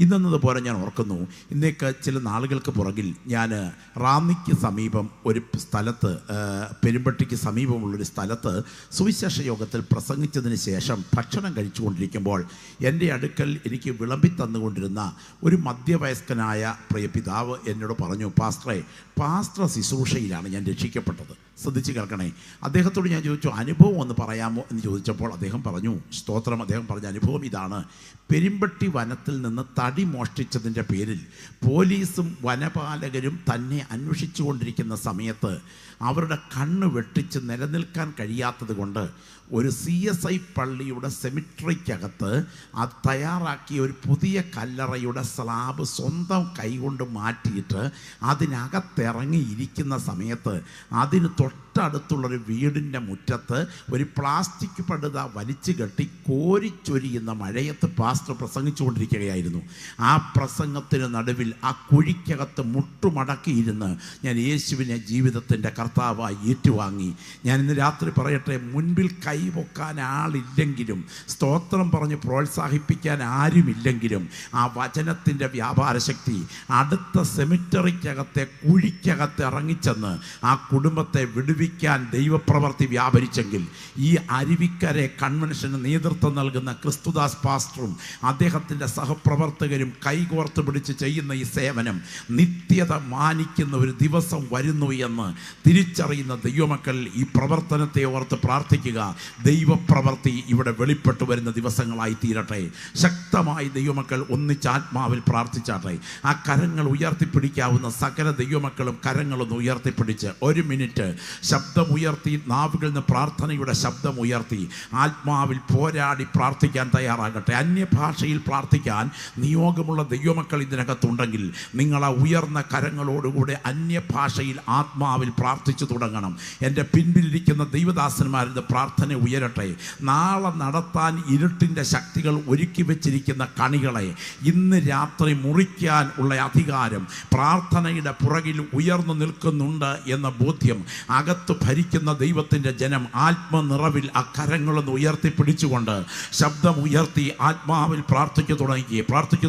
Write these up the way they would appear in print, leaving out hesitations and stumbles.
ഇന്നതുപോലെ ഞാൻ ഓർക്കുന്നു. ഇന്നേക്ക് ചില നാളുകൾക്ക് പുറകിൽ ഞാൻ റാന്നിക്ക് സമീപം ഒരു സ്ഥലത്ത്, പെരുമ്പട്ടിക്ക് സമീപമുള്ളൊരു സ്ഥലത്ത് സുവിശേഷ യോഗത്തിൽ പ്രസംഗിച്ചതിന് ശേഷം ഭക്ഷണം കഴിച്ചുകൊണ്ടിരിക്കുമ്പോൾ എൻ്റെ അടുക്കൽ എനിക്ക് വിളമ്പി തന്നുകൊണ്ടിരുന്ന ഒരു മധ്യവയസ്കനായ പ്രിയ പിതാവ് എന്നോട് പറഞ്ഞു, പാസ്റ്റർ ശുശ്രൂഷയിലാണ് ഞാൻ രക്ഷിക്കപ്പെട്ടത്. ശ്രദ്ധിച്ച് കേൾക്കണേ. അദ്ദേഹത്തോട് ഞാൻ ചോദിച്ചു, അനുഭവം ഒന്ന് പറയാമോ എന്ന് ചോദിച്ചപ്പോൾ അദ്ദേഹം പറഞ്ഞു, സ്തോത്രം, അദ്ദേഹം പറഞ്ഞ അനുഭവം ഇതാണ്. പെരുമ്പട്ടി വനത്തിൽ നിന്ന് തടി മോഷ്ടിച്ചതിൻ്റെ പേരിൽ പോലീസും വനപാലകരും തന്നെ അന്വേഷിച്ചു കൊണ്ടിരിക്കുന്ന സമയത്ത് അവരുടെ കണ്ണ് വെട്ടിച്ച് നിലനിൽക്കാൻ കഴിയാത്തത് കൊണ്ട് ഒരു CSI പള്ളിയുടെ സെമിട്രിക്കകത്ത് അത് തയ്യാറാക്കിയ ഒരു പുതിയ കല്ലറയുടെ സ്ലാബ് സ്വന്തം കൈകൊണ്ട് മാറ്റിയിട്ട് അതിനകത്തിറങ്ങിയിരിക്കുന്ന സമയത്ത് അതിന് തൊട്ടടുത്തുള്ളൊരു വീടിൻ്റെ മുറ്റത്ത് ഒരു പ്ലാസ്റ്റിക് പടുത വലിച്ചു കെട്ടി കോരിച്ചൊരിയുന്ന മഴയത്ത് പാസ്റ്റർ പ്രസംഗിച്ചുകൊണ്ടിരിക്കുകയായിരുന്നു. ആ പ്രസംഗത്തിന് നടുവിൽ ആ കുഴിക്കകത്ത് മുട്ടുമടക്കിയിരുന്ന് ഞാൻ യേശുവിനെ ജീവിതത്തിൻ്റെ കർത്താവായി ഏറ്റുവാങ്ങി. ഞാൻ ഇന്ന് രാത്രി പറയട്ടെ, മുൻപിൽ കൈപൊക്കാൻ ആളില്ലെങ്കിലും, സ്തോത്രം പറഞ്ഞ് പ്രോത്സാഹിപ്പിക്കാൻ ആരുമില്ലെങ്കിലും, ആ വചനത്തിൻ്റെ വ്യാപാര ശക്തി അടുത്ത സെമിറ്ററിക്കകത്തെ കുഴിക്കകത്ത് ഇറങ്ങിച്ചെന്ന് ആ കുടുംബത്തെ വിടുവിക്കാൻ ദൈവപ്രവർത്തി വ്യാപരിച്ചെങ്കിൽ ഈ അരുവിക്കരെ കൺവെൻഷന് നേതൃത്വം നൽകുന്ന ക്രിസ്തുദാസ് പാസ്റ്ററും അദ്ദേഹത്തിൻ്റെ സഹപ്രവർത്തകരും കൈകോർത്ത് പിടിച്ച് ചെയ്യുന്ന ഈ സേവനം നിത്യത മാനിക്കുന്ന ഒരു ദിവസം വരുന്നു എന്ന് തിരിച്ചറിയുന്ന ദൈവമക്കൾ ഈ പ്രവർത്തനത്തെ ഓർത്ത് പ്രാർത്ഥിക്കുക. ദൈവപ്രവർത്തി ഇവിടെ വെളിപ്പെട്ടു വരുന്ന ദിവസങ്ങളായി തീരട്ടെ. ശക്തമായി ദൈവമക്കൾ ഒന്നിച്ച് ആത്മാവിൽ പ്രാർത്ഥിച്ചാട്ടെ. ആ കരങ്ങൾ ഉയർത്തിപ്പിടിക്കാവുന്ന സകല ദൈവമക്കളും കരങ്ങളൊന്ന് ഉയർത്തിപ്പിടിച്ച് ഒരു മിനിറ്റ് ശബ്ദമുയർത്തി, നാവുകളിൽ നിന്ന് പ്രാർത്ഥനയുടെ ശബ്ദമുയർത്തി ആത്മാവിൽ പോരാടി പ്രാർത്ഥിക്കാൻ തയ്യാറാകട്ടെ. അന്യഭാഷയിൽ പ്രാർത്ഥിക്കാൻ നിയോഗമുള്ള ദൈവമക്കൾ ഇതിനകത്തുണ്ടെങ്കിൽ നിങ്ങൾ ആ ഉയർന്ന കരങ്ങളോടുകൂടെ അന്യഭാഷയിൽ ആത്മാവിൽ പ്രാർത്ഥിച്ചു തുടങ്ങണം. എൻ്റെ പിൻപിലിരിക്കുന്ന ദൈവദാസന്മാരുടെ പ്രാർത്ഥന ഉയരട്ടെ. നാളെ നടത്താൻ ഇരുട്ടിൻ്റെ ശക്തികൾ ഒരുക്കി വെച്ചിരിക്കുന്ന കണികളെ ഇന്ന് രാത്രി മുറിക്കാൻ ഉള്ള അധികാരം പ്രാർത്ഥനയുടെ പുറകിൽ ഉയർന്നു നിൽക്കുന്നുണ്ട് എന്ന ബോധ്യം അകത്ത് ഭരിക്കുന്ന ദൈവത്തിൻ്റെ ജനം ആത്മനിറവിൽ ആ കരങ്ങളൊന്ന് ഉയർത്തിപ്പിടിച്ചുകൊണ്ട് ശബ്ദം ഉയർത്തി ആത്മാവിൽ പ്രാർത്ഥിച്ചു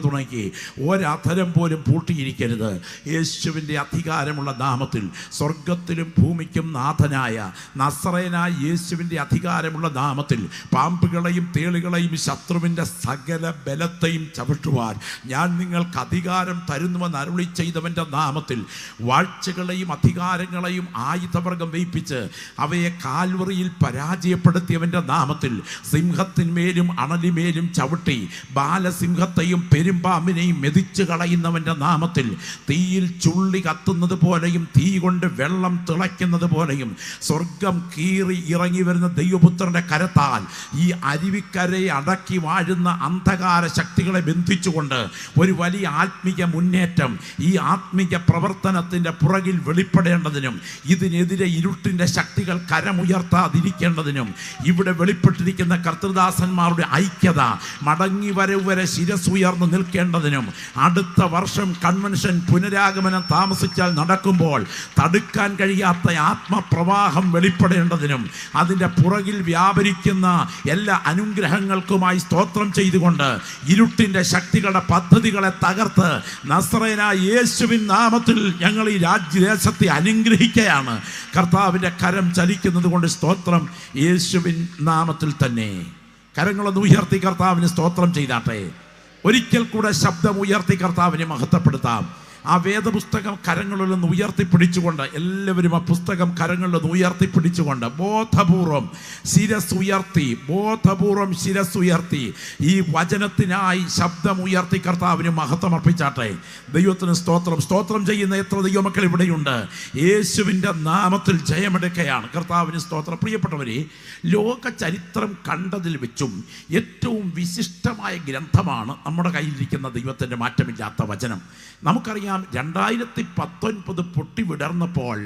തുടങ്ങി. ഒരധരം പോലും പൂട്ടിയിരിക്കരുത്. യേശുവിൻ്റെ അധികാരമുള്ള നാമത്തിൽ സ്വർഗത്തിലും ഭൂമിക്കും നാഥനായ നസറേനായ യേശുവിൻ്റെ അധികാരമുള്ള നാമത്തിൽ പാമ്പുകളെയും തേളുകളെയും ശത്രുവിൻ്റെ സകല ബലത്തെയും ചവിട്ടുവാൻ ഞാൻ നിങ്ങൾക്ക് അധികാരം തരുന്നുവെന്ന് അരുളി ചെയ്തവൻ്റെ നാമത്തിൽ വാഴ്ചകളെയും അധികാരങ്ങളെയും ആയുധവർഗം വയ്പ്പിച്ച് അവയെ കാൽവറിയിൽ പരാജയപ്പെടുത്തിയവൻ്റെ നാമത്തിൽ സിംഹത്തിന്മേലും അണലിമേലും ചവിട്ടി ബാലസിംഹത്തെയും പെരുമ്പാമ്പിനെയും മെതിച്ചു കളയുന്നവൻ്റെ നാമത്തിൽ തീയിൽ ചുള്ളി കത്തുന്നത് പോലെയും തീ കൊണ്ട് വെള്ളം തിളയ്ക്കുന്നത് പോലെയും സ്വർഗം കീറി ഇറങ്ങി വരുന്ന ദൈവപുത്രൻ്റെ കരത്താൽ ഈ അരുവിക്കരയെ അടക്കി വാഴുന്ന അന്ധകാര ശക്തികളെ ബന്ധിച്ചുകൊണ്ട് ഒരു വലിയ ആത്മീയ മുന്നേറ്റം ഈ ആത്മീയ പ്രവർത്തനത്തിൻ്റെ പുറകിൽ വെളിപ്പെടേണ്ടതിനും ഇതിനെതിരെ ഇരുട്ടിൻ്റെ ശക്തികൾ കരമുയർത്താതിരിക്കേണ്ടതിനും ഇവിടെ വെളിപ്പെട്ടിരിക്കുന്ന കർത്തൃദാസന്മാരുടെ ഐക്യത മടങ്ങി വരെ ശിരസുയർന്നു നിൽക്കേണ്ടതിനും അടുത്ത വർഷം കൺവെൻഷൻ പുനരാഗമനം താമസിച്ചാൽ നടക്കുമ്പോൾ തടുക്കാൻ കഴിയാത്ത ആത്മപ്രവാഹം വെളിപ്പെടേണ്ടതിനും അതിൻ്റെ പുറകിൽ വ്യാപരിക്കുന്ന എല്ലാ അനുഗ്രഹങ്ങൾക്കുമായി സ്തോത്രം ചെയ്തുകൊണ്ട് ഇരുട്ടിൻ്റെ ശക്തികളുടെ പദ്ധതികളെ തകർത്ത് നസറേനായ യേശുവിൻ നാമത്തിൽ ഞങ്ങൾ ഈ രാജ്യദേശത്തെ അനുഗ്രഹിക്കുകയാണ്. കർത്താവിൻ്റെ കരം ചലിക്കുന്നത് കൊണ്ട് സ്തോത്രം. യേശുവിൻ നാമത്തിൽ തന്നെ കരങ്ങളൊന്ന് ഉയർത്തി കർത്താവിന് സ്തോത്രം ചെയ്താട്ടെ. ഒരിക്കൽ കൂടെ ശബ്ദം ഉയർത്തി കർത്താവിനെ മഹത്വപ്പെടുത്താം. ആ വേദപുസ്തകം കരങ്ങളിലൊന്ന് ഉയർത്തിപ്പിടിച്ചുകൊണ്ട് എല്ലാവരും ആ പുസ്തകം കരങ്ങളിലൊന്ന് ഉയർത്തിപ്പിടിച്ചുകൊണ്ട് ബോധപൂർവം ശിരസുയർത്തി ഈ വചനത്തിനായി ശബ്ദം ഉയർത്തി കർത്താവിന് മഹത്വം അർപ്പിച്ചാട്ടെ. ദൈവത്തിന് സ്തോത്രം ചെയ്യുന്ന എത്ര ദൈവമക്കൾ ഇവിടെയുണ്ട്. യേശുവിൻ്റെ നാമത്തിൽ ജയമെടുക്കുകയാണ്. കർത്താവിന് സ്തോത്രം. പ്രിയപ്പെട്ടവരെ, ലോക ചരിത്രം കണ്ടതിൽ വെച്ചും ഏറ്റവും വിശിഷ്ടമായ ഗ്രന്ഥമാണ് നമ്മുടെ കയ്യിലിരിക്കുന്ന ദൈവത്തിൻ്റെ മാറ്റമില്ലാത്ത വചനം. നമുക്കറിയാം, നമുക്കറിയാം 2019 പൊട്ടി വിടർന്നപ്പോൾ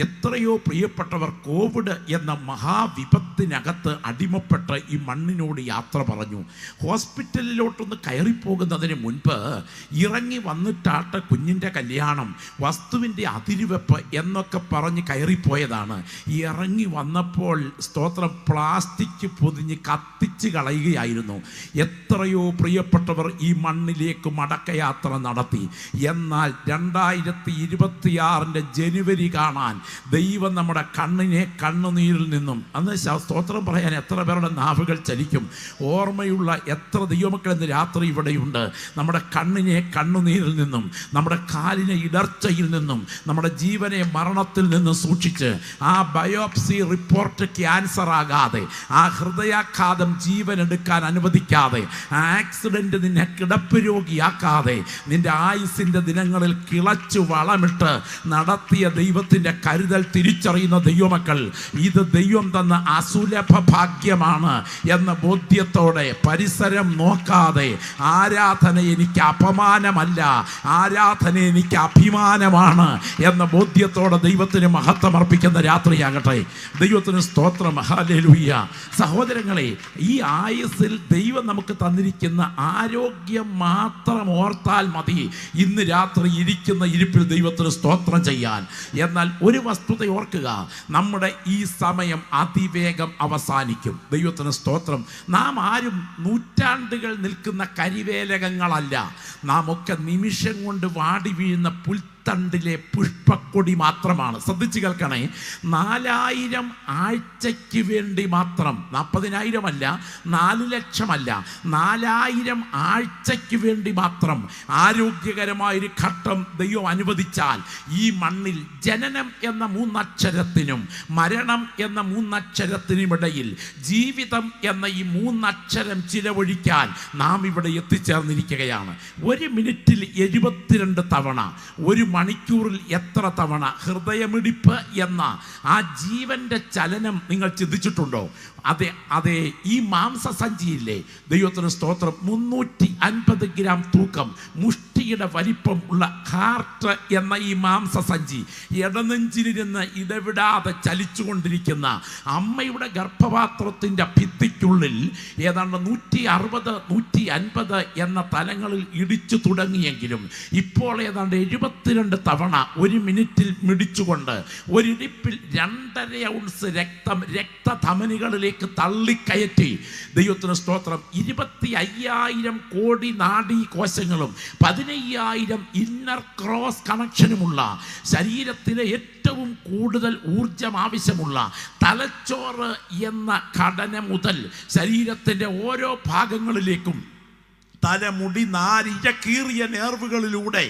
എത്രയോ പ്രിയപ്പെട്ടവർ കോവിഡ് എന്ന മഹാവിപത്തിനകത്ത് അടിമപ്പെട്ട് ഈ മണ്ണിനോട് യാത്ര പറഞ്ഞു. ഹോസ്പിറ്റലിലോട്ടൊന്ന് കയറിപ്പോകുന്നതിന് മുൻപ് ഇറങ്ങി വന്നിട്ടാട്ട് കുഞ്ഞിൻ്റെ കല്യാണം, വസ്തുവിൻ്റെ അതിരുവെപ്പ് എന്നൊക്കെ പറഞ്ഞ് കയറിപ്പോയതാണ്. ഇറങ്ങി വന്നപ്പോൾ സ്തോത്രം പ്ലാസ്റ്റിക് പൊതിഞ്ഞ് കത്തിച്ച് കളയുകയായിരുന്നു. എത്രയോ പ്രിയപ്പെട്ടവർ ഈ മണ്ണിലേക്ക് മടക്കയാത്ര നടത്തി. എന്നാൽ 2026 ജനുവരി കാണാൻ ദൈവം നമ്മുടെ കണ്ണിനെ കണ്ണുനീരിൽ നിന്നും, അന്ന് സ്തോത്രം പറയാൻ എത്ര പേരുടെ നാവുകൾ ചലിക്കും. ഓർമ്മയുള്ള എത്ര ദൈവമക്കൾ ഇന്ന് രാത്രി ഇവിടെയുണ്ട്. നമ്മുടെ കണ്ണിനെ കണ്ണുനീരിൽ നിന്നും, നമ്മുടെ കാലിനെ ഇടർച്ചയിൽ നിന്നും, നമ്മുടെ ജീവനെ മരണത്തിൽ നിന്നും സൂക്ഷിച്ച്, ആ ബയോപ്സി റിപ്പോർട്ട് ക്യാൻസർ ആകാതെ, ആ ഹൃദയാഘാതം ജീവൻ എടുക്കാൻ അനുവദിക്കാതെ, ആ ആക്സിഡന്റ് നിന്നെ കിടപ്പ് രോഗിയാക്കാതെ, നിന്റെ ആയുസിൻ്റെ ദിനങ്ങളിൽ കിളച്ചു വളമിട്ട് നടത്തിയ ദൈവത്തിൻ്റെ കരുതൽ തിരിച്ചറിയുന്ന ദൈവമക്കൾ, ഇത് ദൈവം തന്ന അസുലഭ ഭാഗ്യമാണ് എന്ന ബോധ്യത്തോടെ, പരിസരം നോക്കാതെ, ആരാധന എനിക്ക് അപമാനമല്ല, ആരാധന എനിക്ക് അഭിമാനമാണ് എന്ന ബോധ്യത്തോടെ ദൈവത്തിന് മഹത്വം അർപ്പിക്കുന്ന രാത്രിയാകട്ടെ. ദൈവത്തിന് സ്തോത്രം. ഹല്ലേലൂയ. സഹോദരങ്ങളെ, ഈ ആയുസ്സിൽ ദൈവം നമുക്ക് തന്നിരിക്കുന്ന ആരോഗ്യം മാത്രം ഓർത്താൽ മതി ഇന്ന് രാത്രി ഇരിക്കുന്ന ഇരിപ്പിൽ ദൈവത്തിന് സ്തോത്രം ചെയ്യാൻ. എന്നാൽ ഒരു വസ്തുത ഓർക്കുക, നമ്മുടെ ഈ സമയം അതിവേഗം അവസാനിക്കും. ദൈവത്തിന് സ്തോത്രം. നാം ആരും നൂറ്റാണ്ടുകൾ നിൽക്കുന്ന കരിവേലകങ്ങളല്ല. നാം ഒക്കെ നിമിഷം കൊണ്ട് വാടി വീഴുന്ന പുൽത്തണ്ടിലെ പുഷ്പക്കൊടി മാത്രമാണ്. ശ്രദ്ധിച്ച് കേൾക്കണേ. 4000 ആഴ്ചയ്ക്ക് വേണ്ടി മാത്രം, 40,000 അല്ല, 4 ലക്ഷമല്ല, 4000 ആഴ്ചയ്ക്ക് വേണ്ടി മാത്രം ആരോഗ്യകരമായൊരു ഘട്ടം ദൈവം അനുവദിച്ചാൽ ഈ മണ്ണിൽ ജനനം എന്ന 3 അക്ഷരത്തിനും മരണം എന്ന 3 അക്ഷരത്തിനുമിടയിൽ ജീവിതം എന്ന ഈ 3 അക്ഷരം ചിലവഴിക്കാൻ നാം ഇവിടെ എത്തിച്ചേർന്നിരിക്കുകയാണ്. 1 മിനിറ്റിൽ 72 തവണ, 1 മണിക്കൂറിൽ എത്ര തവണ ഹൃദയമിടിപ്പ് എന്ന ആ ജീവന്റെ ചലനം നിങ്ങൾ ചിന്തിച്ചിട്ടുണ്ടോ? അതെ, ഈ മാംസസഞ്ചിയില്ലേ, ദൈവത്തിന് സ്തോത്രം, 350 ഗ്രാം തൂക്കം, മുഷ്ടിയുടെ വലിപ്പം ഉള്ള ഹാർട്ട് എന്ന ഈ മാംസസഞ്ചി ഇടനെഞ്ചിലിരുന്ന് ഇടവിടാതെ ചലിച്ചുകൊണ്ടിരിക്കുന്ന അമ്മയുടെ ഗർഭപാത്രത്തിൻ്റെ ഭിത്തിക്കുള്ളിൽ ഏതാണ്ട് 160-150 എന്ന തലങ്ങളിൽ ഇടിച്ചു തുടങ്ങിയെങ്കിലും ഇപ്പോൾ ഏതാണ്ട് 72 തവണ 1 മിനിറ്റിൽ മിടിച്ചുകൊണ്ട് ഒരിടിപ്പിൽ 2.5 ഔൺസ് രക്തം രക്തധമനികളിലേക്ക് തള്ളിക്കയറ്റി. ദൈവത്തിന് സ്തോത്രം. 25,000 കോടി നാഡീ കോശങ്ങളും 15,000 ഇന്നർ ക്രോസ് കണക്ഷനുമുള്ള, ശരീരത്തിലെ ഏറ്റവും കൂടുതൽ ഊർജം ആവശ്യമുള്ള തലച്ചോറ് എന്ന ഘടന മുതൽ ശരീരത്തിൻ്റെ ഓരോ ഭാഗങ്ങളിലേക്കും തലമുടി 4 ഇഴകീറിയ നേർവുകളിലൂടെ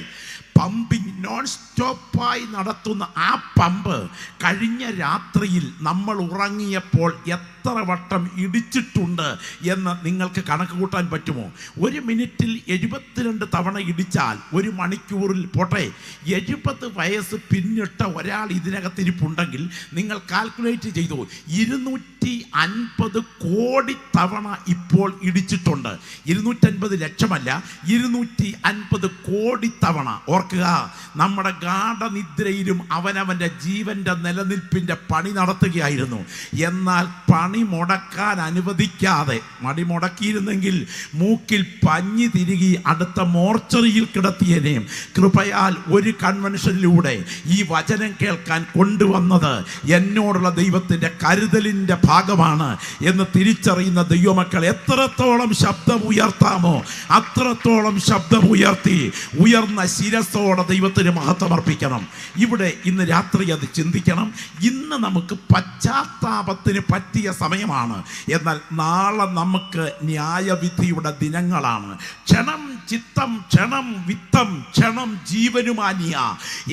പമ്പിങ് നോൺ സ്റ്റോപ്പായി നടത്തുന്ന ആ പമ്പ് കഴിഞ്ഞ രാത്രിയിൽ നമ്മൾ ഉറങ്ങിയപ്പോൾ എത്ര വട്ടം ഇടിച്ചിട്ടുണ്ട് എന്ന് നിങ്ങൾക്ക് കണക്ക് കൂട്ടാൻ പറ്റുമോ? 1 മിനിറ്റിൽ 72 തവണ ഇടിച്ചാൽ 1 മണിക്കൂറിൽ പോട്ടെ 70 വയസ്സ് പിന്നിട്ട ഒരാൾ ഇതിനകത്തിരിപ്പുണ്ടെങ്കിൽ നിങ്ങൾ കാൽക്കുലേറ്റ് ചെയ്തു 250 കോടി തവണ ഇപ്പോൾ ഇടിച്ചിട്ടുണ്ട്. 250 ലക്ഷമല്ല, 250 കോടി തവണ. ഓർക്കുക, നമ്മുടെ ഗാഠനിദ്രയിലും അവനവൻ്റെ ജീവന്റെ നിലനിൽപ്പിൻ്റെ പണി നടത്തുകയായിരുന്നു. എന്നാൽ പണി മുടക്കാൻ അനുവദിക്കാതെ, മടി മുടക്കിയിരുന്നെങ്കിൽ മൂക്കിൽ പഞ്ഞി തിരികി അടുത്ത മോർച്ചറിയിൽ കിടത്തിയനെയും കൃപയാൽ ഒരു കൺവെൻഷനിലൂടെ ഈ വചനം കേൾക്കാൻ കൊണ്ടുവന്നത് എന്നോടുള്ള ദൈവത്തിൻ്റെ കരുതലിൻ്റെ ഭാഗമാണ് എന്ന് തിരിച്ചറിയുന്ന ദൈവമക്കൾ എത്രത്തോളം ശബ്ദം ഉയർത്താമോ അത്രത്തോളം ശബ്ദം ഉയർത്തി ഉയർന്ന ശിരസ്സോടെ ദൈവത്തിന് മഹത്വമർപ്പിക്കണം. ഇവിടെ ഇന്ന് രാത്രി അത് ചിന്തിക്കണം. ഇന്ന് നമുക്ക് പശ്ചാത്താപത്തിന് പറ്റിയ സമയമാണ്. എന്നാൽ നാളെ നമുക്ക് ന്യായവിധിയുടെ ദിനങ്ങളാണ്. ക്ഷണം ചിത്തം ക്ഷണം വിത്തം ക്ഷണം ജീവനുമാനിയ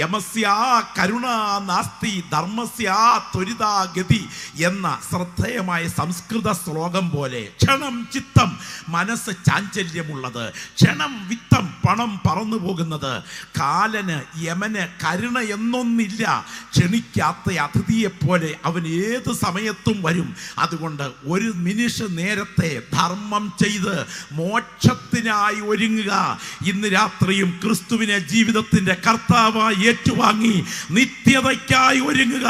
യമസ്യാ കരുണ നാസ്തി ധർമ്മസ്യാ ത്വരിതാ ഗതി എന്ന ശ്രദ്ധേയമായ സംസ്കൃത ശ്ലോകം പോലെ ക്ഷണം ചിത്തം മനസ്സ് ചാഞ്ചല്യമുള്ളത്, ക്ഷണം വിത്തം പണം പറന്നു പോകുന്നത്. കാലന് യമന് കരുണ എന്നൊന്നില്ല. ക്ഷണിക്കാത്ത അതിഥിയെപ്പോലെ അവൻ ഏത് സമയത്തും വരും. അതുകൊണ്ട് ഒരു നിമിഷ നേരത്തെ ധർമ്മം ചെയ്ത് മോക്ഷത്തിനായി ഒരുങ്ങുക. ഇന്ന് രാത്രിയും ക്രിസ്തുവിനെ ജീവിതത്തിന്റെ കർത്താവായി ഏറ്റുവാങ്ങി നിത്യതയ്ക്കായി ഒരുങ്ങുക.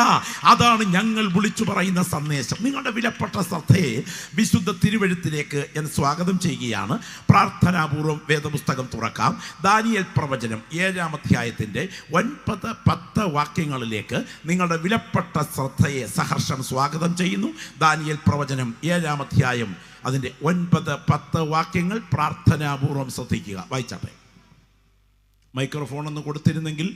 അതാണ് ഞങ്ങൾ വിളിച്ചു പറയുന്ന സന്ദേശം. നിങ്ങളുടെ വിലപ്പെട്ട ശ്രദ്ധയെ വിശുദ്ധ തിരുവെഴുത്തിലേക്ക് ഞാൻ സ്വാഗതം ചെയ്യുകയാണ്. പ്രാർത്ഥനാപൂർവ്വം വേദപുസ്തകം തുറക്കാം. ദാനിയേൽ പ്രവചനം 7-ാം അധ്യായത്തിൻ്റെ 9-10 വാക്യങ്ങളിലേക്ക് നിങ്ങളുടെ വിലപ്പെട്ട ശ്രദ്ധയെ സഹർഷം സ്വാഗതം ചെയ്യുന്നു. ദാനിയേൽ പ്രവചനം 7-ാം അധ്യായം അതിൻ്റെ 9-10 വാക്യങ്ങൾ പ്രാർത്ഥനാപൂർവ്വം ശ്രദ്ധിക്കുക. വായിച്ചാട്ടെ. മൈക്രോഫോൺ ഒന്ന് കൊടുത്തിരുന്നെങ്കിൽ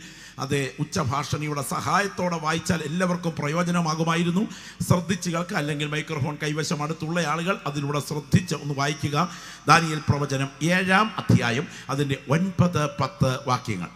അത് ഉച്ചഭാഷണിയുടെ സഹായത്തോടെ വായിച്ചാൽ എല്ലാവർക്കും പ്രയോജനമാകുമായിരുന്നു. ശ്രദ്ധിച്ച് കേൾക്കുക, അല്ലെങ്കിൽ മൈക്രോഫോൺ കൈവശം അടുത്തുള്ള ആളുകൾ അതിലൂടെ ശ്രദ്ധിച്ച് ഒന്ന് വായിക്കുക. ദാനിയേൽ പ്രവചനം 7-ാം അധ്യായം അതിൻ്റെ 9-10 വാക്യങ്ങൾ.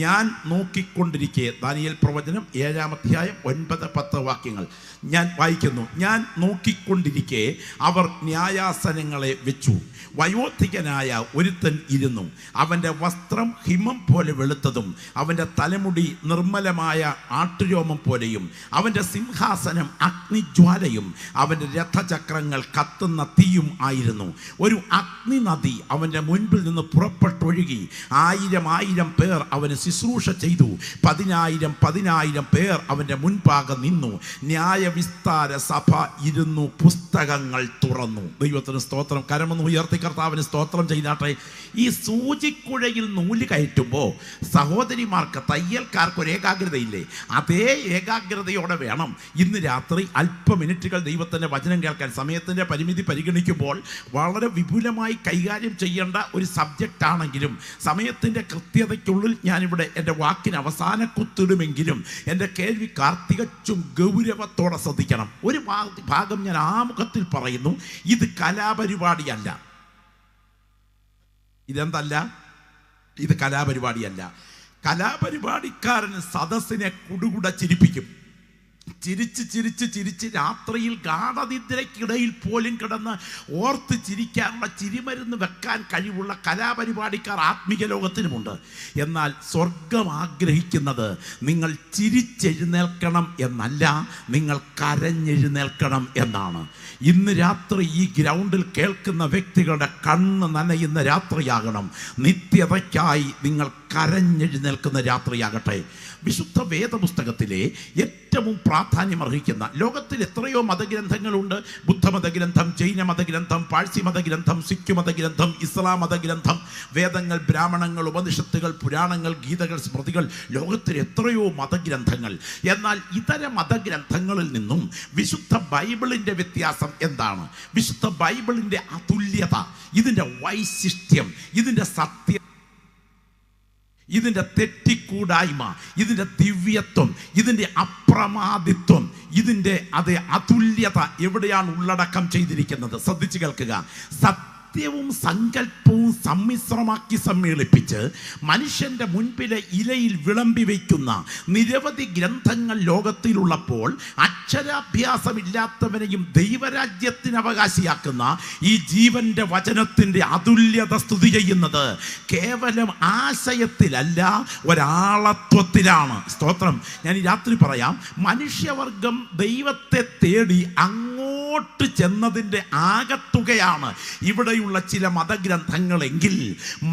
ഞാൻ നോക്കിക്കൊണ്ടിരിക്കെ, ദാനിയേൽ പ്രവചനം 7-ാം അധ്യായം 9-10 വാക്യങ്ങൾ ഞാൻ വായിക്കുന്നു. ഞാൻ നോക്കിക്കൊണ്ടിരിക്കെ അവർ ന്യായാസനങ്ങളെ വെച്ചു. വയോധികനായ ഒരുത്തൻ ഇരുന്നു. അവൻ്റെ വസ്ത്രം ഹിമം പോലെ വെളുത്തതും അവൻ്റെ തലമുടി നിർമ്മലമായ ആട്ടുരോമം പോലെയും അവൻ്റെ സിംഹാസനം അഗ്നിജ്വാലയും അവൻ്റെ രഥചക്രങ്ങൾ കത്തുന്ന തീയും ആയിരുന്നു. ഒരു അഗ്നി നദി അവൻ്റെ മുൻപിൽ നിന്ന് പുറപ്പെട്ടൊഴുകി 1000 പേർ അവന് ശുശ്രൂഷ ചെയ്തു. 10,000 പേർ അവൻ്റെ മുൻപാകെ നിന്നു. ന്യായവിസ്താര സഭ ഇരുന്നു. പുസ്തകങ്ങൾ തുറന്നു. ദൈവത്തിന് സ്തോത്രം. കരമൊന്ന് ഉയർത്തി കർത്താവിന് സ്തോത്രം ചെയ്താട്ടെ. ഈ സൂചിക്കുഴയിൽ നൂല് കയറ്റുമ്പോൾ സഹോദരിമാർക്ക്, തയ്യൽക്കാർക്ക് ഒരു ഏകാഗ്രതയില്ലേ? അതേ ഏകാഗ്രതയോടെ വേണം ഇന്ന് രാത്രി അല്പ മിനിറ്റുകൾ ദൈവത്തിൻ്റെ വചനം കേൾക്കാൻ. സമയത്തിൻ്റെ പരിമിതി പരിഗണിക്കുമ്പോൾ വളരെ വിപുലമായി കൈകാര്യം ചെയ്യേണ്ട ഒരു സബ്ജക്റ്റ് ആണെങ്കിലും സമയത്തിൻ്റെ കൃത്യതയ്ക്കുള്ളിൽ ഞാനിവിടെ എൻ്റെ വാക്കിന് അവസാന കുത്തിടുമെങ്കിലും എൻ്റെ കേൾവിക്കാർ തികച്ചും ഗൗരവത്തോടെ ശ്രദ്ധിക്കണം. ഒരു ഭാഗം ഞാൻ ആമുഖത്തിൽ പറയുന്നു. ഇത് കലാപരിപാടിയല്ല. ഇതെന്തല്ല? ഇത് കലാപരിപാടിയല്ല. കലാപരിപാടിക്കാരന് സദസ്സിനെ കുടുകുട ചിരിപ്പിക്കും. ചിരിച്ച് രാത്രിയിൽ ഗാഠനിദ്രയ്ക്കിടയിൽ പോലും കിടന്ന് ഓർത്ത് ചിരിക്കാനുള്ള ചിരിമരുന്ന് വെക്കാൻ കഴിവുള്ള കലാപരിപാടിക്കാർ ആത്മീയ ലോകത്തിനുമുണ്ട്. എന്നാൽ സ്വർഗം ആഗ്രഹിക്കുന്നത് നിങ്ങൾ ചിരിച്ചെഴുന്നേൽക്കണം എന്നല്ല, നിങ്ങൾ കരഞ്ഞെഴുന്നേൽക്കണം എന്നാണ്. ഇന്ന് രാത്രി ഈ ഗ്രൗണ്ടിൽ കേൾക്കുന്ന വ്യക്തികളുടെ കണ്ണ് നനയുന്ന രാത്രിയാകണം. നിത്യതയ്ക്കായി നിങ്ങൾ കരഞ്ഞെഴുന്നേൽക്കുന്ന രാത്രിയാകട്ടെ. വിശുദ്ധ വേദപുസ്തകത്തിലെ ഏറ്റവും പ്രാധാന്യമർഹിക്കുന്ന, ലോകത്തിൽ എത്രയോ മതഗ്രന്ഥങ്ങളുണ്ട്. ബുദ്ധമതഗ്രന്ഥം, ജൈന മതഗ്രന്ഥം, പാഴ്സി മതഗ്രന്ഥം, സിഖ് മതഗ്രന്ഥം, ഇസ്ലാം മതഗ്രന്ഥം, വേദങ്ങൾ, ബ്രാഹ്മണങ്ങൾ, ഉപനിഷത്തുകൾ, പുരാണങ്ങൾ, ഗീതകൾ, സ്മൃതികൾ, ലോകത്തിൽ എത്രയോ മതഗ്രന്ഥങ്ങൾ. എന്നാൽ ഇതര മതഗ്രന്ഥങ്ങളിൽ നിന്നും വിശുദ്ധ ബൈബിളിൻ്റെ വ്യത്യാസം എന്താണ്? വിശുദ്ധ ബൈബിളിൻ്റെ അതുല്യത, ഇതിൻ്റെ വൈശിഷ്ട്യം, ഇതിൻ്റെ സത്യം, ഇതിൻ്റെ തെറ്റിക്കൂടായ്മ, ഇതിൻ്റെ ദിവ്യത്വം, ഇതിൻ്റെ അപ്രമാദിത്വം, ഇതിൻ്റെ അതുല്യത എവിടെയാണ് ഉള്ളടക്കം ചെയ്തിരിക്കുന്നത്? ശ്രദ്ധിച്ചു കേൾക്കുക. സത്യവും സങ്കല്പവും സമ്മിശ്രമാക്കി സമ്മേളിപ്പിച്ച് മനുഷ്യൻ്റെ മുൻപിലെ ഇലയിൽ വിളമ്പി വയ്ക്കുന്ന നിരവധി ഗ്രന്ഥങ്ങൾ ലോകത്തിലുള്ളപ്പോൾ അക്ഷരാഭ്യാസമില്ലാത്തവനെയും ദൈവരാജ്യത്തിന് അവകാശിയാക്കുന്ന ഈ ജീവന്റെ വചനത്തിൻ്റെ അതുല്യത സ്തുതി ചെയ്യുന്നത് കേവലം ആശയത്തിലല്ല, ഒരാളത്വത്തിലാണ്. സ്തോത്രം. ഞാൻ ഈ രാത്രി പറയാം. മനുഷ്യവർഗം ദൈവത്തെ തേടി അങ്ങോട്ട് ചെന്നതിൻ്റെ ആകത്തുകയാണ് ഇവിടെയുള്ള ചില മതഗ്രന്ഥങ്ങളെങ്കിൽ,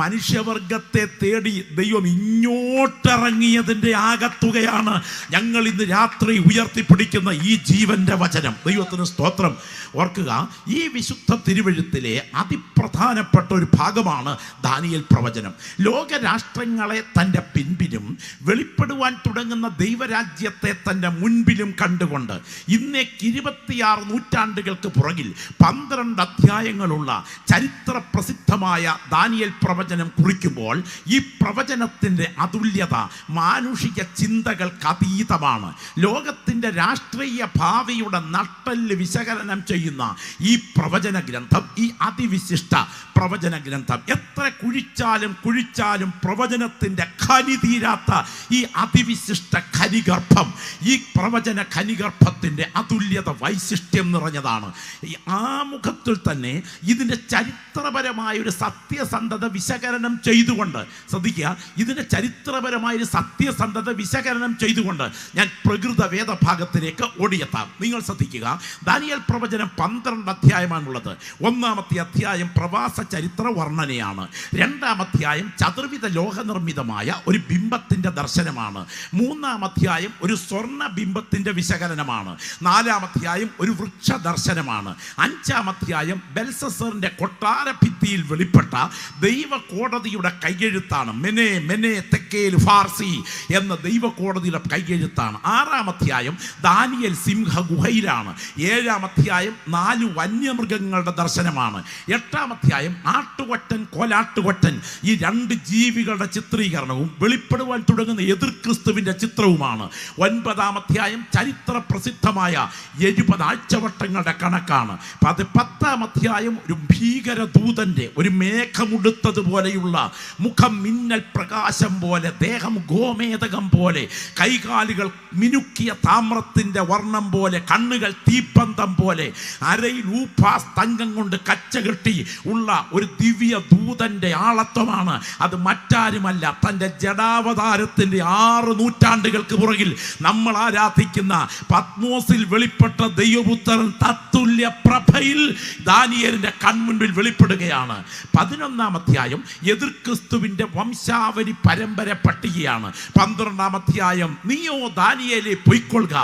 മനുഷ്യവർഗത്തെ തേടി ദൈവം ഇങ്ങോട്ടിറങ്ങിയതിൻ്റെ ആകത്തുകയാണ് ഞങ്ങൾ ഇന്ന് രാത്രി ഉയർത്തിപ്പിടിക്കുന്ന ഈ ജീവന്റെ വചനം. ദൈവത്തിന് സ്തോത്രം. ഓർക്കുക, ഈ വിശുദ്ധ തിരുവെഴുത്തിലെ അതിപ്രധാനപ്പെട്ട ഒരു ഭാഗമാണ് ദാനിയേൽ പ്രവചനം. ലോകരാഷ്ട്രങ്ങളെ തൻ്റെ പിൻപിലും വെളിപ്പെടുവാൻ തുടങ്ങുന്ന ദൈവരാജ്യത്തെ തൻ്റെ മുൻപിലും കണ്ടുകൊണ്ട് ഇന്നേക്ക് 26 നൂറ്റാണ്ടുകൾക്ക് പുറകിൽ 12 അധ്യായങ്ങളുള്ള ചരിത്ര പ്രസിദ്ധമായ ദാനിയേൽ പ്രവചനം കുറിക്കുമ്പോൾ ഈ പ്രവചനത്തിൻ്റെ അതുല്യത മാനുഷിക ചിന്തകൾക്ക് അതീതമാണ്. ലോകത്തിൻ്റെ രാഷ്ട്രീയ ഭാവിയുടെ നട്ടെല്ല് വിശകലനം ചെയ്യുന്ന ഈ പ്രവചന ഗ്രന്ഥം, ഈ അതിവിശിഷ്ട പ്രവചന ഗ്രന്ഥം, എത്ര കുഴിച്ചാലും പ്രവചനത്തിൻ്റെ ഖനി തീരാത്ത ഈ അതിവിശിഷ്ട ഖനിഗർഭം, ഈ പ്രവചന ഖനിഗർഭത്തിൻ്റെ അതുല്യത, വൈശിഷ്ട്യം നിറഞ്ഞ പറഞ്ഞതാണ്. ഈ ആമുഖത്തിൽ തന്നെ ഇതിൻ്റെ ചരിത്രപരമായ ഒരു സത്യസന്ധത വിശകലനം ചെയ്തുകൊണ്ട്, ശ്രദ്ധിക്കുക, ഇതിൻ്റെ ചരിത്രപരമായൊരു സത്യസന്ധത വിശകലനം ചെയ്തുകൊണ്ട് ഞാൻ പ്രകൃത വേദഭാഗത്തിലേക്ക് ഓടിയെത്താം. നിങ്ങൾ ശ്രദ്ധിക്കുക, ദാനിയേൽ പ്രവചനം 12 അധ്യായമാണുള്ളത്. 1-ാമത്തെ അധ്യായം പ്രവാസ ചരിത്ര വർണ്ണനയാണ്. 2-ാം അധ്യായം ചതുർവിധ ലോകനിർമ്മിതമായ ഒരു ബിംബത്തിൻ്റെ ദർശനമാണ്. 3-ാം അധ്യായം ഒരു സ്വർണ്ണ ബിംബത്തിൻ്റെ വിശകലനമാണ്. 4-ാം അധ്യായം ഒരു വൃക്ഷ ദർശനമാണ്. 5-ാം അധ്യായം ബെൽസസറിൻ്റെ കൊട്ടാര ഭിത്തിയിൽ വെളിപ്പെട്ട ദൈവ കോടതിയുടെ കൈയെഴുത്താണ്. മെനെ മെനെ തെക്കേൽ ഫാർസി എന്ന ദൈവ കോടതിയുടെ കൈയെഴുത്താണ്. 6-ാം അധ്യായം ദാനിയേൽ സിംഹ ഗുഹയിലാണ്. 7-ാം അധ്യായം 4 വന്യമൃഗങ്ങളുടെ ദർശനമാണ്. 8-ാം അധ്യായം ആട്ടുകൊറ്റൻ കോലാട്ടുകൊറ്റൻ ഈ 2 ജീവികളുടെ ചിത്രീകരണവും വെളിപ്പെടുവാൻ തുടങ്ങുന്ന എതിർ ക്രിസ്തുവിൻ്റെ ചിത്രവുമാണ്. 9-ാം അധ്യായം ചരിത്ര പ്രസിദ്ധമായ 70 ആഴ്ചവട്ടങ്ങളുടെ കണക്കാണ്. 10-ാം അധ്യായം ഒരു ഭീകര ദൂതൻ്റെ ഒരു മേഘമുടുത്തതുപോലെയുള്ള മുഖം മിന്നൽ പ്രകാശം പോലെ, ദേഹം ഗോമേതകം പോലെ, കൈകാലുകൾ മിനുക്കിയ താമ്രത്തിൻ്റെ വർണ്ണം പോലെ, കണ്ണുകൾ തീപ്പന്തം പോലെ, അരയിൽ ഊപ്പാസ് തങ്കം കൊണ്ട് കച്ചകെട്ടി ഉള്ള ഒരു ദിവ്യ ദൂതൻ്റെ ആളത്വമാണ്. അത് മറ്റാരുമല്ല, തൻ്റെ ജഡാവതാരത്തിൻ്റെ 6 നൂറ്റാണ്ടുകൾക്ക് പുറകിൽ നമ്മൾ ആരാധിക്കുന്ന പത്മോസിൽ വെളിപ്പെട്ട ദൈവപുത്രൻ തത്തുല്യ പ്രഭയിൽ ദാനിയേലിൻ്റെ കൺമുൻപിൽ വെളിപ്പെടുകയാണ്. 11-ാം അധ്യായം എതിർ ക്രിസ്തുവിൻ്റെ വംശാവലി പരമ്പര പട്ടികയാണ്. 12-ാം അധ്യായം നീയോ ദാനിയേലേ പൊയ്ക്കൊള്ളുക,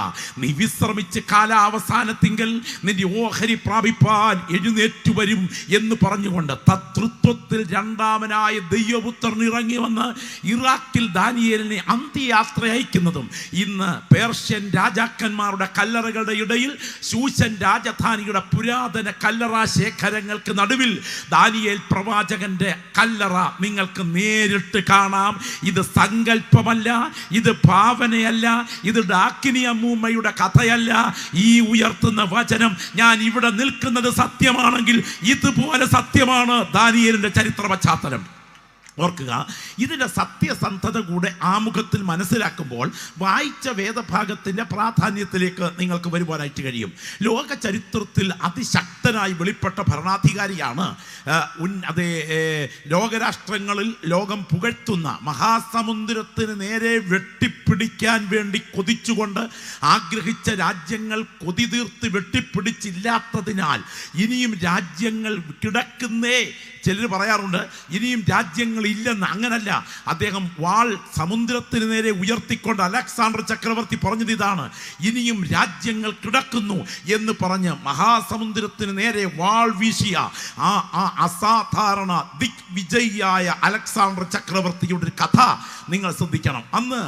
നീ വിശ്രമിച്ച് കാലാവസാനത്തിങ്കൽ നിന്റെ ഓഹരി പ്രാപിപ്പാൻ എഴുന്നേറ്റു വരും എന്ന് പറഞ്ഞുകൊണ്ട് തൃത്വത്തിൽ 2-ാമനായ ദൈവപുത്രൻ ഇറങ്ങി വന്ന് ഇറാഖിൽ ദാനിയേലിനെ അന്ത്യയാത്ര അയക്കുന്നതും, ഇന്ന് പേർഷ്യൻ രാജാക്കന്മാരുടെ കല്ലറകളുടെ ഇടയിൽ ശൂശൻ രാജധാനിയുടെ പുരാതന കല്ലറ ശേഖരങ്ങൾക്ക് നടുവിൽ ദാനിയേൽ പ്രവാചകന്റെ കല്ലറ നിങ്ങൾക്ക് നേരിട്ട് കാണാം. ഇത് സങ്കല്പമല്ല, ഇത് ഭാവനയല്ല, ഇത് ഡാക്കിനി അമ്മൂമ്മയുടെ കഥയല്ല. ഈ ഉയർത്തുന്ന വചനം ഞാൻ ഇവിടെ നിൽക്കുന്നത് സത്യമാണെങ്കിൽ ഇതുപോലെ സത്യമാണ് ദാനിയേലിന്റെ ചരിത്ര പശ്ചാത്തലം. ഓർക്കുക, ഇതിൻ്റെ സത്യസന്ധത കൂടെ ആമുഖത്തിൽ മനസ്സിലാക്കുമ്പോൾ വായിച്ച വേദഭാഗത്തിൻ്റെ പ്രാധാന്യത്തിലേക്ക് നിങ്ങൾക്ക് വരുവാനായിട്ട് കഴിയും. ലോക ചരിത്രത്തിൽ അതിശക്തനായി വെളിപ്പെട്ട ഭരണാധികാരിയാണ്. അതേ ലോകരാഷ്ട്രങ്ങളിൽ ലോകം പുകഴ്ത്തുന്ന മഹാസമുദ്രത്തിന് നേരെ വെട്ടിപ്പിടിക്കാൻ വേണ്ടി കൊതിച്ചുകൊണ്ട് ആഗ്രഹിച്ച രാജ്യങ്ങൾ കൊതി തീർത്ത് വെട്ടിപ്പിടിച്ചില്ലാത്തതിനാൽ ഇനിയും രാജ്യങ്ങൾ കിടക്കുന്നേ. ചിലർ പറയാറുണ്ട് ഇനിയും രാജ്യങ്ങൾ ഇല്ലെന്ന്. അങ്ങനല്ല, അദ്ദേഹം വാൾ സമുദ്രത്തിന് നേരെ ഉയർത്തിക്കൊണ്ട് അലക്സാണ്ടർ ചക്രവർത്തി പറഞ്ഞത് ഇതാണ്: ഇനിയും രാജ്യങ്ങൾ കിടക്കുന്നു എന്ന് പറഞ്ഞ് മഹാസമുദ്രത്തിന് നേരെ വാൾ വീശിയ ആ അസാധാരണ ദിഗ്വിജയിയായ അലക്സാണ്ടർ ചക്രവർത്തിയുടെ ഒരു കഥ നിങ്ങൾ ശ്രദ്ധിക്കണം. അന്ന്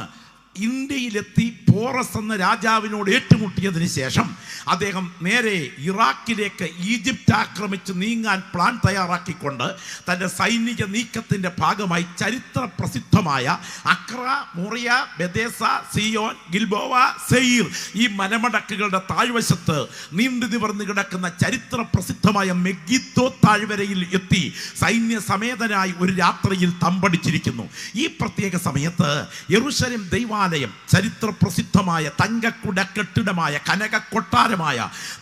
ഇന്ത്യയിലെത്തി പോറസ് എന്ന രാജാവിനോട് ഏറ്റുമുട്ടിയതിന് ശേഷം അദ്ദേഹം നേരെ ഇറാഖിലേക്ക് ഈജിപ്റ്റ് ആക്രമിച്ച് നീങ്ങാൻ പ്ലാൻ തയ്യാറാക്കിക്കൊണ്ട് തൻ്റെ സൈനിക നീക്കത്തിൻ്റെ ഭാഗമായി ചരിത്ര പ്രസിദ്ധമായ അക്ര, മുറിയ, ബെദേസ, സിയോൻ, ഗിൽബോവ, സെയീർ ഈ മലമടക്കുകളുടെ താഴ്വശത്ത് നീണ്ടു നിവർന്ന് കിടക്കുന്ന ചരിത്ര പ്രസിദ്ധമായ മെഗിദ്ദോ താഴ്വരയിൽ എത്തി സൈന്യ സമേതനായി ഒരു രാത്രിയിൽ തമ്പടിച്ചിരിക്കുന്നു. ഈ പ്രത്യേക സമയത്ത് യെരൂശലേം ദൈവാലയം ചരിത്ര പ്രസിദ്ധമായ തങ്കക്കുട കെട്ടിടമായ കനക കൊട്ടാരമായ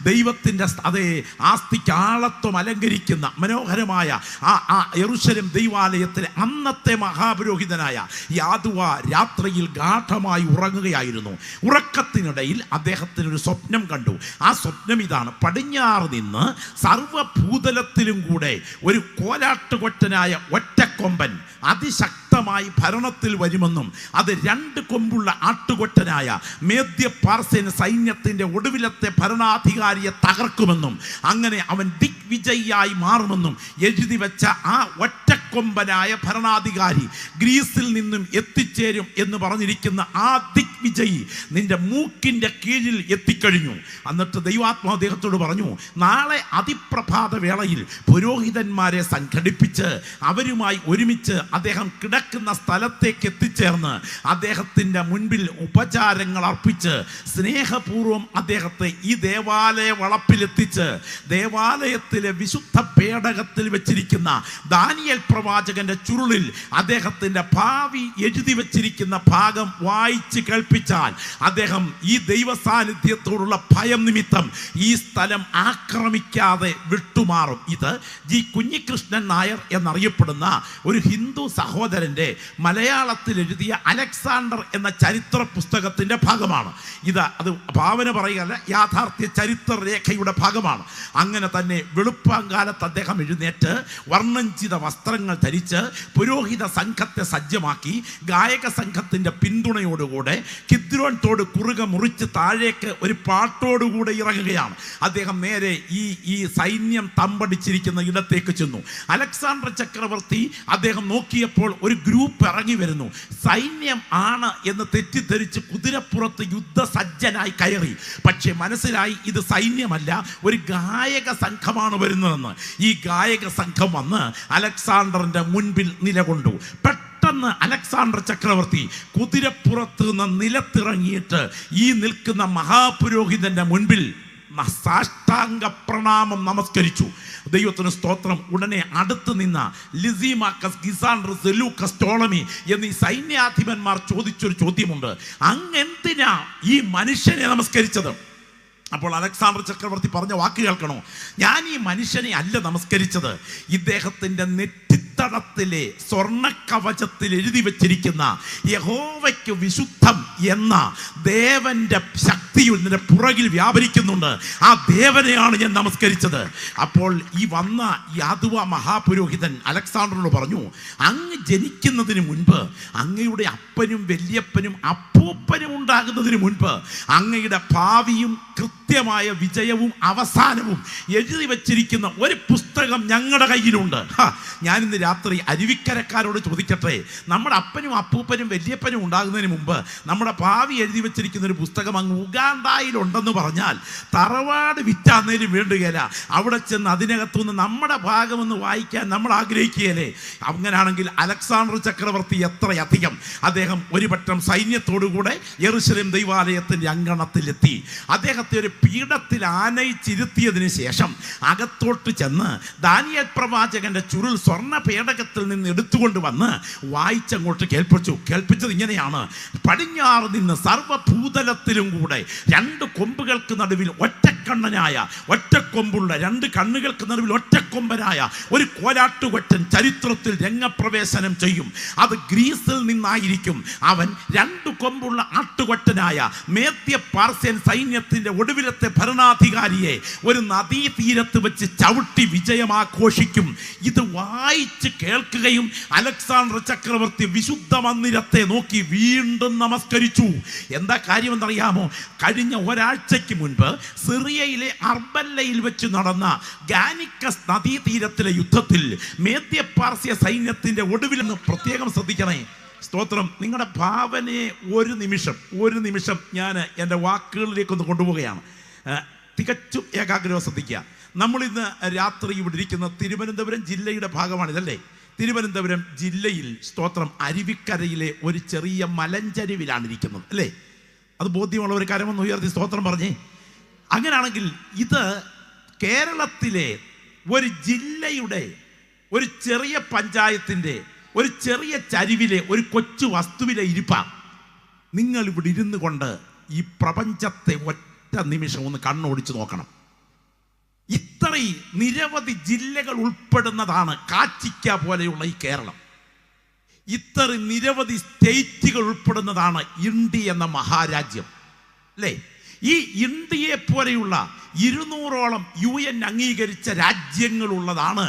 ദൈവത്തിൻ്റെ അതേ ആസ്തിക്ക് ആളത്വം അലങ്കരിക്കുന്ന മനോഹരമായ ആ യെരൂശലേം ദൈവാലയത്തിലെ അന്നത്തെ മഹാപുരോഹിതനായ യാദുവ രാത്രിയിൽ ഗാഠമായി ഉറങ്ങുകയായിരുന്നു. ഉറക്കത്തിനിടയിൽ അദ്ദേഹത്തിനൊരു സ്വപ്നം കണ്ടു. ആ സ്വപ്നം ഇതാണ്: പടിഞ്ഞാറ് നിന്ന് സർവഭൂതലത്തിലും കൂടെ ഒരു കോലാട്ടുകൊറ്റനായ ഒറ്റക്കൊമ്പൻ അതിശക്തമായി ഭരണത്തിൽ വരുമെന്നും അത് 2 കൊമ്പുള്ള ആട്ടുകൊറ്റനായ മേദ്യ പാർസ്യൻ സൈന്യത്തിൻ്റെ ഒടുവിലത്തെ ഭരണാധികാരിയെ തകർക്കുമെന്നും അങ്ങനെ അവൻ ദിഗ്വിജയിയായി മാറുമെന്നും എഴുതി വെച്ച ആ ഒറ്റക്കൊമ്പനായ ഭരണാധികാരി ഗ്രീസിൽ നിന്നും എത്തിച്ചേരും എന്ന് പറഞ്ഞിരിക്കുന്ന ആ ദിഗ്വിജയി നിന്റെ മൂക്കിൻ്റെ കീഴിൽ എത്തിക്കഴിഞ്ഞു. എന്നിട്ട് ദൈവാത്മാവ് അദ്ദേഹത്തോട് പറഞ്ഞു, നാളെ അതിപ്രഭാത വേളയിൽ പുരോഹിതന്മാരെ സംഘടിപ്പിച്ച് അവരുമായി ഒരുമിച്ച് അദ്ദേഹം കിടക്കുന്ന സ്ഥലത്തേക്ക് എത്തിച്ചേർന്ന് അദ്ദേഹത്തിൻ്റെ മുൻപിൽ ഉപചാരങ്ങൾ അർപ്പിച്ച് സ്നേഹപൂർവ്വം അദ്ദേഹത്തെ ഈ ദേവാലയ വളപ്പിലെത്തിച്ച് ദേവാലയത്തിലെ വിശുദ്ധ പേടകത്തിൽ വെച്ചിരിക്കുന്ന ദാനിയേൽ പ്രവാചകന്റെ ചുരുളിൽ അദ്ദേഹത്തിൻ്റെ ഭാവി എഴുതി വെച്ചിരിക്കുന്ന ഭാഗം വായിച്ച് കേൾപ്പിച്ചാൽ അദ്ദേഹം ഈ ദൈവ സാന്നിധ്യത്തോടുള്ള ഭയം നിമിത്തം ഈ സ്ഥലം ആക്രമിക്കാതെ വിട്ടുമാറും. ഇത് ജി കുഞ്ഞികൃഷ്ണൻ നായർ എന്നറിയപ്പെടുന്ന ഒരു ഹിന്ദു സഹോദരൻ്റെ മലയാളത്തിൽ എഴുതിയ അലക്സാണ്ടർ എന്ന ചരിത്ര പുസ്തകത്തിൻ്റെ ഭാഗമാണ്. അത് ഭാവന പറയുകയല്ല, യാഥാർത്ഥ്യ ചരിത്ര രേഖയുടെ ഭാഗമാണ്. അങ്ങനെ തന്നെ വെളുപ്പാങ്കാലത്ത് അദ്ദേഹം എഴുന്നേറ്റ് വർണ്ണഞ്ചിത വസ്ത്രങ്ങൾ ധരിച്ച് പുരോഹിത സംഘത്തെ സജ്ജമാക്കി ഗായക സംഘത്തിൻ്റെ പിന്തുണയോടുകൂടെ കിദ്രോൻ തോട് കുറുകെ മുറിച്ച് താഴേക്ക് ഒരു പാട്ടോടുകൂടെ ഇറങ്ങുകയാണ്. അദ്ദേഹം നേരെ ഈ സൈന്യം തമ്പടിച്ചിരിക്കുന്ന ഇടത്തേക്ക് ചെന്നു. അലക്സാണ്ടർ ചക്രവർത്തി അദ്ദേഹം നോക്കിയപ്പോൾ ഒരു ഗ്രൂപ്പ് ഇറങ്ങി വരുന്നു. സൈന്യം ആണ് എന്ന് തെറ്റിദ്ധരിച്ച് കുതിരപ്പുറത്ത് യുദ്ധസജ്ജനായി കയറി. പക്ഷേ മനസ്സിലായി ഇത് സൈന്യമല്ല, ഒരു ഗായക സംഘമാണ് വരുന്നതെന്ന്. ഈ ഗായക സംഘം വന്ന് അലക്സാണ്ടറിന്റെ മുൻപിൽ നിലകൊണ്ടു. പെട്ടെന്ന് അലക്സാണ്ടർ ചക്രവർത്തി കുതിരപ്പുറത്ത് നിന്ന് നിലത്തിറങ്ങിയിട്ട് ഈ നിൽക്കുന്ന മഹാപുരോഹിതന്റെ മുൻപിൽ സാഷ്ടാംഗ പ്രണാമം നമസ്കരിച്ചു. ദൈവത്തിന് സ്തോത്രം. ഉടനെ അടുത്ത് നിന്ന ലിസിമാക്കസ്, ഗിസാൻഡർ, സെലൂക്കസ്, ടോളമി എന്നീ സൈന്യാധിപന്മാർ ചോദിച്ചൊരു ചോദ്യമുണ്ട്: അങ്ങെന്തിനാ ഈ മനുഷ്യനെ നമസ്കരിച്ചത്? അപ്പോൾ അലക്സാണ്ടർ ചക്രവർത്തി പറഞ്ഞ വാക്ക് കേൾക്കണോ? ഞാൻ ഈ മനുഷ്യനെ അല്ല നമസ്കരിച്ചത്, ഇദ്ദേഹത്തിൻ്റെ നെറ്റിത്തടത്തിലെ സ്വർണ്ണക്കവചത്തിൽ എഴുതി വച്ചിരിക്കുന്ന യഹോവയ്ക്ക് വിശുദ്ധം എന്ന ദേവന്റെ ശക്തിയിൽ നിന്റെ പുറകിൽ വ്യാപരിക്കുന്നുണ്ട്, ആ ദേവനെയാണ് ഞാൻ നമസ്കരിച്ചത്. അപ്പോൾ ഈ വന്ന യാദുവ മഹാപുരോഹിതൻ അലക്സാണ്ടറിനോട് പറഞ്ഞു: അങ്ങ് ജനിക്കുന്നതിന് മുൻപ്, അങ്ങയുടെ അപ്പനും വല്യപ്പനും അപ്പൂപ്പനും ഉണ്ടാകുന്നതിന് മുൻപ് അങ്ങയുടെ ഭാവിയും കൃത്യമായ വിജയവും അവസാനവും എഴുതി വച്ചിരിക്കുന്ന ഒരു പുസ്തകം ഞങ്ങളുടെ കയ്യിലുണ്ട്. ഞാനിന്ന് രാത്രി അരുവിക്കരക്കാരോട് ചോദിക്കട്ടെ, നമ്മുടെ അപ്പനും അപ്പൂപ്പനും വല്യപ്പനും ഉണ്ടാകുന്നതിന് മുമ്പ് നമ്മുടെ ഭാവി എഴുതി വെച്ചിരിക്കുന്ന ഒരു പുസ്തകം അങ്ങ് ഉഗാണ്ടയിലുണ്ടെന്ന് പറഞ്ഞാൽ തറവാട് വിറ്റാന്നേലും വേണ്ടുകയില്ല. അവിടെ ചെന്ന് അതിനകത്തുനിന്ന് നമ്മുടെ ഭാഗമൊന്ന് വായിക്കാൻ നമ്മൾ ആഗ്രഹിക്കുകയല്ലേ? അങ്ങനാണെങ്കിൽ അലക്സാണ്ടർ ചക്രവർത്തി എത്രയധികം അദ്ദേഹം ഒരു പറ്റം സൈന്യത്തോടുകൂടെ യെരുശലേം ദൈവാലയത്തിൻ്റെ അങ്കണത്തിലെത്തി. അദ്ദേഹത്തെ ഒരു പീഠത്തിൽ ആനയിച്ചിരുത്തിയതിനു ശേഷം അകത്തോട്ട് ചെന്ന് ദാനിയേൽ പ്രവാചകന്റെ ചുരുൾ സ്വർണ്ണ പേടകത്തിൽ നിന്ന് എടുത്തുകൊണ്ട് വന്ന് വായിച്ചങ്ങോട്ട് കേൾപ്പിച്ചത് ഇങ്ങനെയാണ്: പടിഞ്ഞാറ് നിന്ന് സർവ്വഭൂതലത്തിലും കൂടെ രണ്ട് കൊമ്പുകൾക്ക് നടുവിൽ ഒറ്റക്കണ്ണനായ, ഒറ്റക്കൊമ്പുള്ള രണ്ട് കണ്ണുകൾക്ക് നടുവിൽ ഒറ്റക്കൊമ്പനായ ഒരു കോലാട്ടുകൊറ്റൻ ചരിത്രത്തിൽ രംഗപ്രവേശനം ചെയ്യും. അത് ഗ്രീസിൽ നിന്നായിരിക്കും. അവൻ രണ്ട് കൊമ്പുള്ള ആട്ടുകൊറ്റനായ മേദ്യ പാർസ്യൻ സൈന്യത്തിന്റെ ഒടുവിലത്തെ ഭരണാധികാരിയെ ഒരു നദീതീരത്ത് വെച്ച് ചവിട്ടി വിജയമാഘോഷിക്കും. ഇത് വായിച്ച് കേൾക്കുകയും അലക്സാണ്ടർ ചക്രവർത്തി വിശുദ്ധ മന്ദിരത്തെ നോക്കി വീണ്ടും നമസ്കരിച്ചു. എന്താ കാര്യമെന്നറിയാമോ? കഴിഞ്ഞ ഒരാഴ്ചയ്ക്ക് മുൻപ് സിറിയയിലെ അർബല്ലയിൽ വെച്ച് നടന്ന ഗാനിക്കസ് നദീതീരത്തിലെ യുദ്ധത്തിൽ മേദ്യ പാർസ്യ സൈന്യത്തിന്റെ ഒടുവിൽ നിന്ന് പ്രത്യേകം ശ്രദ്ധിക്കണേ. സ്തോത്രം. നിങ്ങളുടെ ഭാവനയെ ഒരു നിമിഷം ഞാൻ എൻ്റെ വാക്കുകളിലേക്കൊന്ന് കൊണ്ടുപോവുകയാണ്. തികച്ചും ഏകാഗ്രത ശ്രദ്ധിക്കുക. നമ്മളിന്ന് രാത്രി ഇവിടെ ഇരിക്കുന്ന തിരുവനന്തപുരം ജില്ലയുടെ ഭാഗമാണിതല്ലേ? തിരുവനന്തപുരം ജില്ലയിൽ സ്തോത്രം അരുവിക്കരയിലെ ഒരു ചെറിയ മലഞ്ചരിവിലാണ് ഇരിക്കുന്നത് അല്ലേ? അത് ബോധ്യമുള്ള ഒരു കാര്യമൊന്ന് ഉയർത്തി സ്തോത്രം പറഞ്ഞേ. അങ്ങനെയാണെങ്കിൽ ഇത് കേരളത്തിലെ ഒരു ജില്ലയുടെ ഒരു ചെറിയ പഞ്ചായത്തിൻ്റെ ഒരു ചെറിയ ചരിവിലെ ഒരു കൊച്ചു വസ്തുവിലെ ഇരിപ്പാണ്. നിങ്ങൾ ഇവിടെ ഇരുന്നു കൊണ്ട് ഈ പ്രപഞ്ചത്തെ ഒറ്റ നിമിഷം ഒന്ന് കണ്ണോടിച്ച് നോക്കണം. ഇത്രയും നിരവധി ജില്ലകൾ ഉൾപ്പെടുന്നതാണ് കാച്ചിക്ക പോലെയുള്ള ഈ കേരളം. ഇത്ര നിരവധി സ്റ്റേറ്റുകൾ ഉൾപ്പെടുന്നതാണ് ഇന്ത്യ എന്ന മഹാരാജ്യം അല്ലേ? ഈ ഇന്ത്യയെ പോലെയുള്ള 200ഓളം UN അംഗീകരിച്ച രാജ്യങ്ങളുള്ളതാണ്.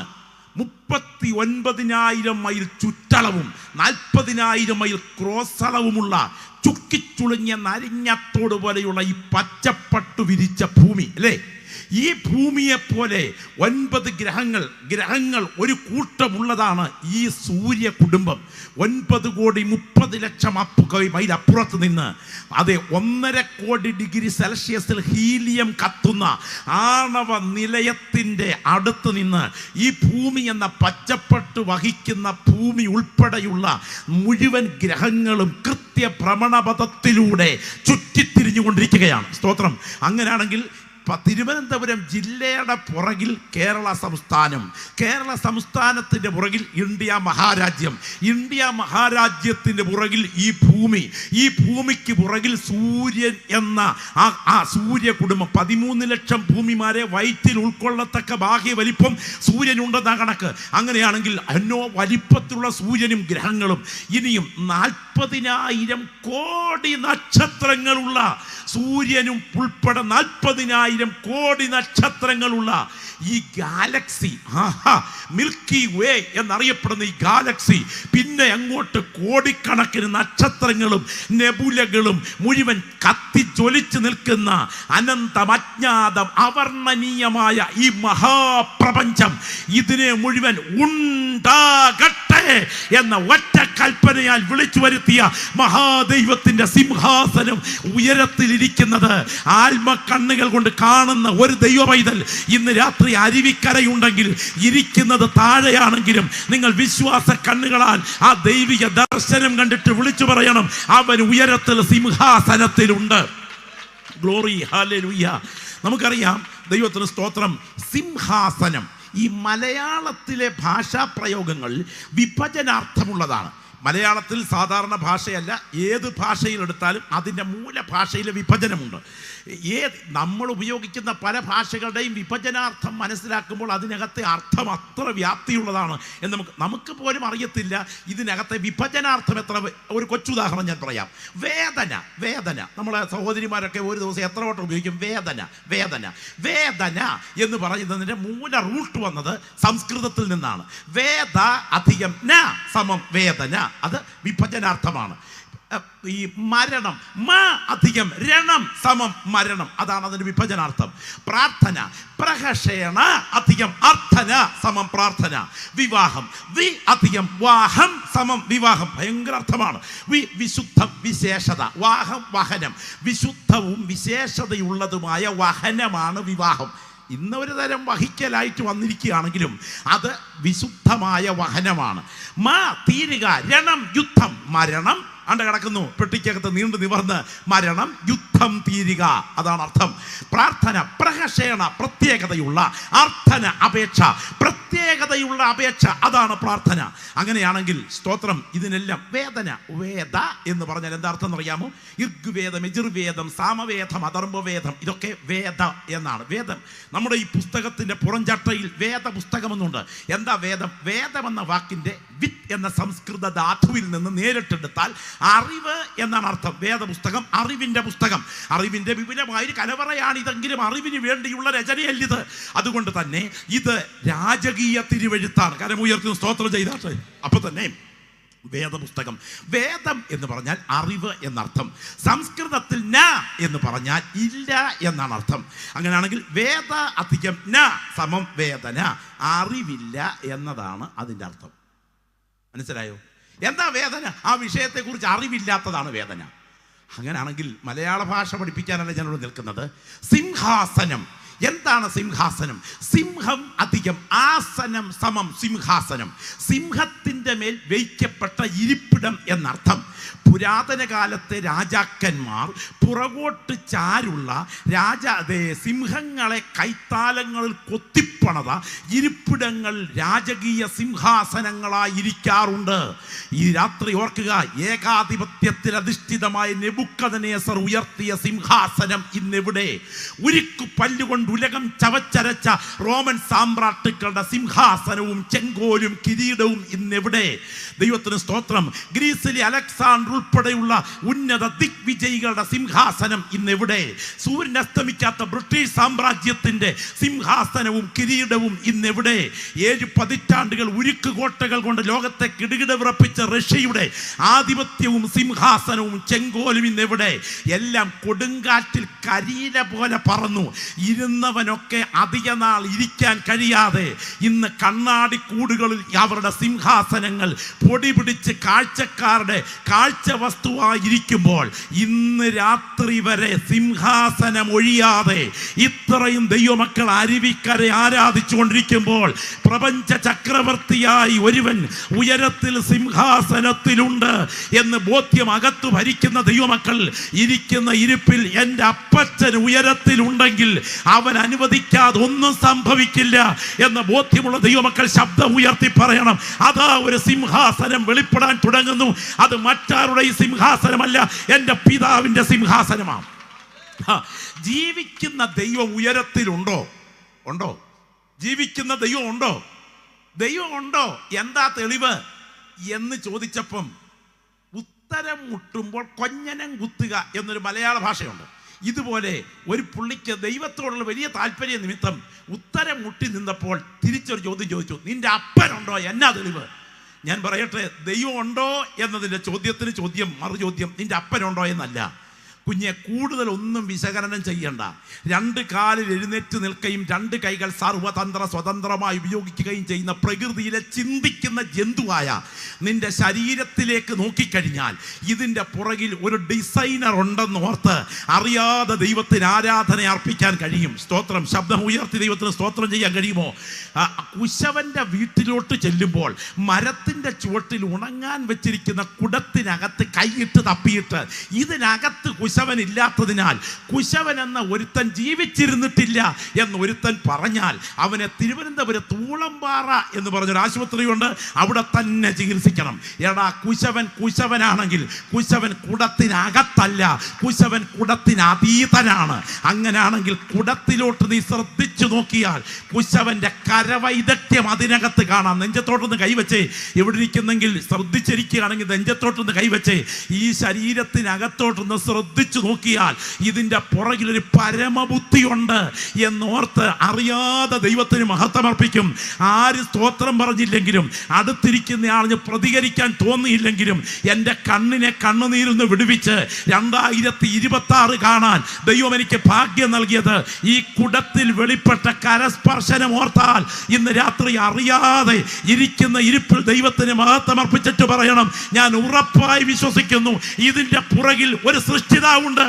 39,000 മൈൽ ചുറ്റളവും 40,000 മൈൽ ക്രോസ് അളവുമുള്ള ചുക്കിച്ചുളുങ്ങിയ നരിഞ്ഞത്തോട് പോലെയുള്ള ഈ പച്ചപ്പട്ടു വിരിച്ച ഭൂമി അല്ലേ? ഈ ഭൂമിയെ പോലെ 9 ഗ്രഹങ്ങൾ ഒരു കൂട്ടമുള്ളതാണ് ഈ സൂര്യ കുടുംബം. 9,30,00,000 മൈൽ അപ്പുറത്ത് നിന്ന് അതെ 1.5 കോടി ഡിഗ്രി സെൽഷ്യസിൽ ഹീലിയം കത്തുന്ന ആണവ നിലയത്തിൻ്റെ അടുത്ത് നിന്ന് ഈ ഭൂമി എന്ന പച്ചപ്പട്ട് വഹിക്കുന്ന ഭൂമി ഉൾപ്പെടെയുള്ള മുഴുവൻ ഗ്രഹങ്ങളും കൃത്യഭ്രമണപഥത്തിലൂടെ ചുറ്റിത്തിരിഞ്ഞുകൊണ്ടിരിക്കുകയാണ്. സ്തോത്രം. അങ്ങനെയാണെങ്കിൽ തിരുവനന്തപുരം ജില്ലയുടെ പുറകിൽ കേരള സംസ്ഥാനത്തിൻ്റെ പുറകിൽ ഇന്ത്യ മഹാരാജ്യത്തിൻ്റെ പുറകിൽ ഈ ഭൂമിക്ക് പുറകിൽ സൂര്യൻ എന്ന ആ സൂര്യ കുടുംബം. 13 ലക്ഷം ഭൂമിമാരെ വയറ്റിൽ ഉൾക്കൊള്ളത്തക്ക ബാഹ്യ വലിപ്പം സൂര്യനുണ്ടെന്ന കണക്ക്. അങ്ങനെയാണെങ്കിൽ എന്നോ വലിപ്പത്തിലുള്ള സൂര്യനും ഗ്രഹങ്ങളും ഇനിയും 40,000 കോടി നക്ഷത്രങ്ങളുള്ള സൂര്യനും ഉൾപ്പെടെ 40,000 കോടി നക്ഷത്രങ്ങളുള്ള ഈ ഗാലക്സി, മിൽക്കി വേ എന്നറിയപ്പെടുന്ന ഈ ഗാലക്സി, പിന്നെ അങ്ങോട്ട് കോടിക്കണക്കിന് നക്ഷത്രങ്ങളും നെബുലകളും മുഴുവൻ കത്തിജ്വലിച്ചു നിൽക്കുന്ന അനന്തം, അജ്ഞാതം, അവർണ്ണനീയമായ ഈ മഹാപ്രപഞ്ചം, ഇതിനെ മുഴുവൻ ഉണ്ടാകട്ടെ എന്ന ഒറ്റ കൽപ്പനയാൽ വിളിച്ചു വരുത്തിയ മഹാദൈവത്തിന്റെ സിംഹാസനം ഉയരത്തിലിരിക്കുന്നത് ആത്മകണ്ണുകൾ കൊണ്ട് കാണുന്ന ഒരു ദൈവ പൈതൽ ഇന്ന് രാത്രി അരുവിക്കരയുണ്ടെങ്കിൽ ഇരിക്കുന്നത് താഴെയാണെങ്കിലും നിങ്ങൾ വിശ്വാസ കണ്ണുകളാൽ ആ ദൈവിക ദർശനം കണ്ടിട്ട് വിളിച്ചു പറയണം, അവൻ ഉയരത്തിൽ സിംഹാസനത്തിലുണ്ട്. Glory, hallelujah. നമുക്കറിയാം, ദൈവത്തിന് സ്തോത്രം, സിംഹാസനം ഈ മലയാളത്തിലെ ഭാഷാ പ്രയോഗങ്ങൾ വിഭജനാർത്ഥമുള്ളതാണ്. മലയാളത്തിൽ സാധാരണ ഭാഷയല്ല, ഏത് ഭാഷയിലെടുത്താലും അതിൻ്റെ മൂലഭാഷയിലെ വിഭജനമുണ്ട്. നമ്മൾ ഉപയോഗിക്കുന്ന പല ഭാഷകളുടെയും വിഭജനാർത്ഥം മനസ്സിലാക്കുമ്പോൾ അതിനകത്തെ അർത്ഥം അത്ര വ്യാപ്തിയുള്ളതാണ് എന്ന് നമുക്ക് പോലും അറിയത്തില്ല ഇതിനകത്തെ വിഭജനാർത്ഥം എത്ര. ഒരു കൊച്ചുദാഹരണം ഞാൻ പറയാം. വേദന നമ്മളെ സഹോദരിമാരൊക്കെ ഒരു ദിവസം എത്ര വട്ടം ഉപയോഗിക്കും? വേദന എന്ന് പറയുന്നതിൻ്റെ മൂല റൂട്ട് വന്നത് സംസ്കൃതത്തിൽ നിന്നാണ്. വേദ അധികം ന സമം വേദന, അത് വിഭജനാർത്ഥമാണ്. ഈ മരണം, മ അധികം രണം സമം മരണം, അതാണ് അതിന്റെ വിഭജനാർത്ഥം. പ്രാർത്ഥന, പ്രഹഷേണ അധികം അർത്ഥന സമം പ്രാർത്ഥന. വിവാഹം, വി അധികം വാഹം സമം വിവാഹം, ഭയങ്കര അർത്ഥമാണ്. വിശുദ്ധം, വിശേഷത, വാഹം വാഹനം, വിശുദ്ധവും വിശേഷതയുള്ളതുമായ വാഹനമാണ് വിവാഹം. ഇന്ന് ഒരു തരം വഹിക്കലായിട്ട് വന്നിരിക്കുകയാണെങ്കിലും അത് വിശുദ്ധമായ വാഹനമാണ്. മ തീരുക, രണം യുദ്ധം, മരണം അണ്ട കിടക്കുന്നു പെട്ടിക്കകത്ത് നീണ്ടു നിവർന്ന്, മരണം യുദ്ധം തീരുക, അതാണ് അർത്ഥം. പ്രാർത്ഥന, പ്രഹഷേണ പ്രത്യേകതയുള്ള, അർത്ഥന അപേക്ഷ, പ്രത്യേകതയുള്ള അപേക്ഷ, അതാണ് പ്രാർത്ഥന. അങ്ങനെയാണെങ്കിൽ സ്തോത്രം, ഇതിനെല്ലാം വേദന, വേദ എന്ന് പറഞ്ഞാൽ എന്താ അർത്ഥം എന്നറിയാമോ? ഋഗ്വേദം, യജുർവേദം, സാമവേദം, അഥർവവേദം, ഇതൊക്കെ വേദ എന്നാണ്. വേദം നമ്മുടെ ഈ പുസ്തകത്തിന്റെ പുറംചട്ടയിൽ വേദ പുസ്തകമെന്നുണ്ട്. എന്താ വേദം? വേദം എന്ന വാക്കിന്റെ വിത്ത് എന്ന സംസ്കൃത ധാതുവിൽ നിന്ന് നേരിട്ടെടുത്താൽ അറിവ് എന്നാണ് അർത്ഥം. വേദപുസ്തകം അറിവിന്റെ പുസ്തകം, അറിവിന്റെ വിപുലമായൊരു കലവറയാണ് ഇതെങ്കിലും അറിവിന് വേണ്ടിയുള്ള രചനയല്ലിത്. അതുകൊണ്ട് തന്നെ ഇത് രാജകീയ തിരുവെഴുത്താണ്. കരമുയർത്തി സ്തോത്രം ചെയ്താട്ടെ. അപ്പൊ തന്നെ വേദപുസ്തകം, വേദം എന്ന് പറഞ്ഞാൽ അറിവ് എന്നർത്ഥം. സംസ്കൃതത്തിൽ ന എന്ന് പറഞ്ഞാൽ ഇല്ല എന്നാണ് അർത്ഥം. അങ്ങനെയാണെങ്കിൽ വേദ അധികം ന സമം വേദന, അറിവില്ല എന്നതാണ് അതിൻ്റെ അർത്ഥം. മനസ്സിലായോ? എന്താ വേദന? ആ വിഷയത്തെക്കുറിച്ച് അറിവില്ലാത്തതാണ് വേദന. അങ്ങനെയാണെങ്കിൽ മലയാള ഭാഷ പഠിപ്പിക്കാനല്ല ഞാനിവിടെ നിൽക്കുന്നത്. സിംഹാസനം, എന്താണ് സിംഹാസനം? സിംഹം അധികം ആസനം സമം സിംഹാസനം, സിംഹത്തിൻ്റെ മേൽ വയ്ക്കപ്പെട്ട ഇരിപ്പിടം എന്നർത്ഥം. പുരാതന കാലത്തെ രാജാക്കന്മാർ പുറകോട്ട് ചാരുള്ള സിംഹങ്ങളെ കൈത്താലങ്ങളിൽ കൊത്തിപ്പണത ഇരിപ്പിടങ്ങൾ രാജകീയ സിംഹാസനങ്ങളായിരിക്കാറുണ്ട്. ഈ രാത്രി ഓർക്കുക, ഏകാധിപത്യത്തിൽ അധിഷ്ഠിതമായ നെബൂഖദ്നേസർ ഉയർത്തിയ സിംഹാസനം ഇന്നെവിടെ? ഉരുക്കു പല്ലുകൊണ്ട് ഉലകം ചവച്ചരച്ച റോമൻ സാമ്രാട്ടുക്കളുടെ സിംഹാസനവും ചെങ്കോലും കിരീടവും ഇന്നെവിടെ? ദൈവത്തിന് സ്തോത്രം. ഗ്രീസിലെ അലക്സാണ്ടർ അലക്സാണ്ടർ ഉൾപ്പെടെയുള്ള ഉന്നത ദിഗ്വിജയികളുടെ സിംഹാസനം ഇന്നെവിടെ? സൂര്യൻ അസ്തമിക്കാത്ത ബ്രിട്ടീഷ് സാമ്രാജ്യത്തിന്റെ സിംഹാസനവും കിരീടവും ഇന്നെവിടെ? 7 പതിറ്റാണ്ടുകൾ ഉരുക്കുകോട്ടകൾ കൊണ്ട് ലോകത്തെ കിടുകിട വിറപ്പിച്ച റഷ്യയുടെ ആധിപത്യവും സിംഹാസനവും ചെങ്കോലും ഇന്നെവിടെ? എല്ലാം കൊടുങ്കാറ്റിൽ കരിയില പോലെ പറന്നു. ഇരുന്നവനൊക്കെ അധിക നാൾ ഇരിക്കാൻ കഴിയാതെ ഇന്ന് കണ്ണാടി കൂടുകളിൽ അവരുടെ സിംഹാസനങ്ങൾ പൊടി പിടിച്ച് കാഴ്ചക്കാരുടെ കാഴ്ച വസ്തുവായിരിക്കുമ്പോൾ ഇന്ന് രാത്രി വരെ സിംഹാസനം ഒഴിയാതെ ഇത്രയും ദൈവമക്കൾ അരുവിക്കരെ ആരാധിച്ചുകൊണ്ടിരിക്കുമ്പോൾ പ്രപഞ്ച ചക്രവർത്തിയായി ഒരുവൻ ഉയരത്തിൽ സിംഹാസനത്തിലുണ്ട് എന്ന് ബോധ്യം അകത്തു ഭരിക്കുന്ന ദൈവമക്കൾ ഇരിക്കുന്ന ഇരിപ്പിൽ എൻ്റെ അപ്പച്ചൻ ഉയരത്തിലുണ്ടെങ്കിൽ അവൻ അനുവദിക്കാതെ ഒന്നും സംഭവിക്കില്ല എന്ന ബോധ്യമുള്ള ദൈവമക്കൾ ശബ്ദം ഉയർത്തി പറയണം. അതാ ഒരു സിംഹാസനം വെളിപ്പെടാൻ തുടങ്ങുന്നു. അത് മറ്റാരുടെ സിംഹാസനമല്ല, എൻ്റെ പിതാവിൻ്റെ സിംഹാസനമാണ്. ജീവിക്കുന്ന ദൈവം ഉയരത്തിലുണ്ടോ? ഉണ്ടോ? ജീവിക്കുന്ന ദൈവം ഉണ്ടോ? ദൈവം ഉണ്ടോ? എന്താ തെളിവ് എന്ന് ചോദിച്ചപ്പം ഉത്തരം മുട്ടുമ്പോൾ കൊഞ്ഞനം കുത്തുക എന്നൊരു മലയാള ഭാഷയുണ്ട്. ഇതുപോലെ ഒരു പുള്ളിക്ക് ദൈവത്തോടുള്ള വലിയ താല്പര്യ നിമിത്തം ഉത്തരം മുട്ടി നിന്നപ്പോൾ തിരിച്ചൊരു ചോദ്യം ചോദിച്ചു, നിന്റെ അപ്പനുണ്ടോ? എന്നാ തെളിവ്? ഞാൻ പറയട്ടെ, ദൈവം ഉണ്ടോ എന്നതിൻ്റെ ചോദ്യത്തിന് ചോദ്യം മറുചോദ്യം നിന്റെ അപ്പനുണ്ടോ എന്നല്ല. കുഞ്ഞെ, കൂടുതൽ ഒന്നും വിശകലനം ചെയ്യണ്ട. 2 കാലിൽ എഴുന്നേറ്റ് നിൽക്കുകയും 2 കൈകൾ സർവതന്ത്ര സ്വതന്ത്രമായി ഉപയോഗിക്കുകയും ചെയ്യുന്ന പ്രകൃതിയിലെ ചിന്തിക്കുന്ന ജന്തുവായ നിന്റെ ശരീരത്തിലേക്ക് നോക്കിക്കഴിഞ്ഞാൽ ഇതിൻ്റെ പുറകിൽ ഒരു ഡിസൈനർ ഉണ്ടെന്ന് ഓർത്ത് അറിയാതെ ദൈവത്തിന് ആരാധന അർപ്പിക്കാൻ കഴിയും. സ്തോത്രം. ശബ്ദം ഉയർത്തി ദൈവത്തിന് സ്തോത്രം ചെയ്യാൻ കഴിയുമോ? കുശവന്റെ വീട്ടിലോട്ട് ചെല്ലുമ്പോൾ മരത്തിൻ്റെ ചുവട്ടിൽ ഉണങ്ങാൻ വെച്ചിരിക്കുന്ന കുടത്തിനകത്ത് കൈയിട്ട് തപ്പിയിട്ട് ഇതിനകത്ത് കുശവൻ ഇല്ലാത്തതിനാൽ കുശവൻ എന്ന ഒരുത്തൻ ജീവിച്ചിരുന്നിട്ടില്ല എന്ന് ഒരുത്തൻ പറഞ്ഞാൽ അവനെ തിരുവനന്തപുരത്ത് ഊളംപാറ എന്ന് പറഞ്ഞൊരു ആശുപത്രിയുണ്ട്, അവിടെ തന്നെ ചികിത്സിക്കണം. എടാ, കുശവനാണെങ്കിൽ കുശവൻ കുടത്തിനകത്തല്ല, കുശവൻ കുടത്തിനതീതനാണ്. അങ്ങനെയാണെങ്കിൽ കുടത്തിലോട്ട് നീ ശ്രദ്ധിച്ചു നോക്കിയാൽ കുശവന്റെ കരവൈദഗ്ധ്യം അതിനകത്ത് കാണാം. നെഞ്ചത്തോട്ടൊന്ന് കൈവച്ചേ, എവിടെ ഇരിക്കുന്നെങ്കിൽ ശ്രദ്ധിച്ചിരിക്കുകയാണെങ്കിൽ നെഞ്ചത്തോട്ടൊന്ന് കൈവച്ചേ. ഈ ശരീരത്തിനകത്തോട്ടൊന്ന് ശ്രദ്ധിച്ചു നോക്കിയാൽ ഇതിൻ്റെ പുറകിലൊരു പരമബുദ്ധിയുണ്ട് എന്നോർത്ത് അറിയാതെ ദൈവത്തിന് മഹത്വമർപ്പിക്കും. ആര് സ്തോത്രം പറഞ്ഞില്ലെങ്കിലും അടുത്തിരിക്കുന്ന ആളിന് പ്രതികരിക്കാൻ തോന്നിയില്ലെങ്കിലും എൻ്റെ കണ്ണിനെ കണ്ണുനീരിന്ന് വിടുവിച്ച് 2026 കാണാൻ ദൈവം എനിക്ക് ഭാഗ്യം നൽകിയത് ഈ കുടത്തിൽ വെളിപ്പെട്ട കരസ്പർശനം ഓർത്താൽ ഇന്ന് രാത്രി അറിയാതെ ഇരിക്കുന്ന ഇരിപ്പിൽ ദൈവത്തിന് മഹത്വമർപ്പിച്ചിട്ട് പറയണം, ഞാൻ ഉറപ്പായി വിശ്വസിക്കുന്നു ഇതിൻ്റെ പുറകിൽ ഒരു സൃഷ്ടിതാവുണ്ട്.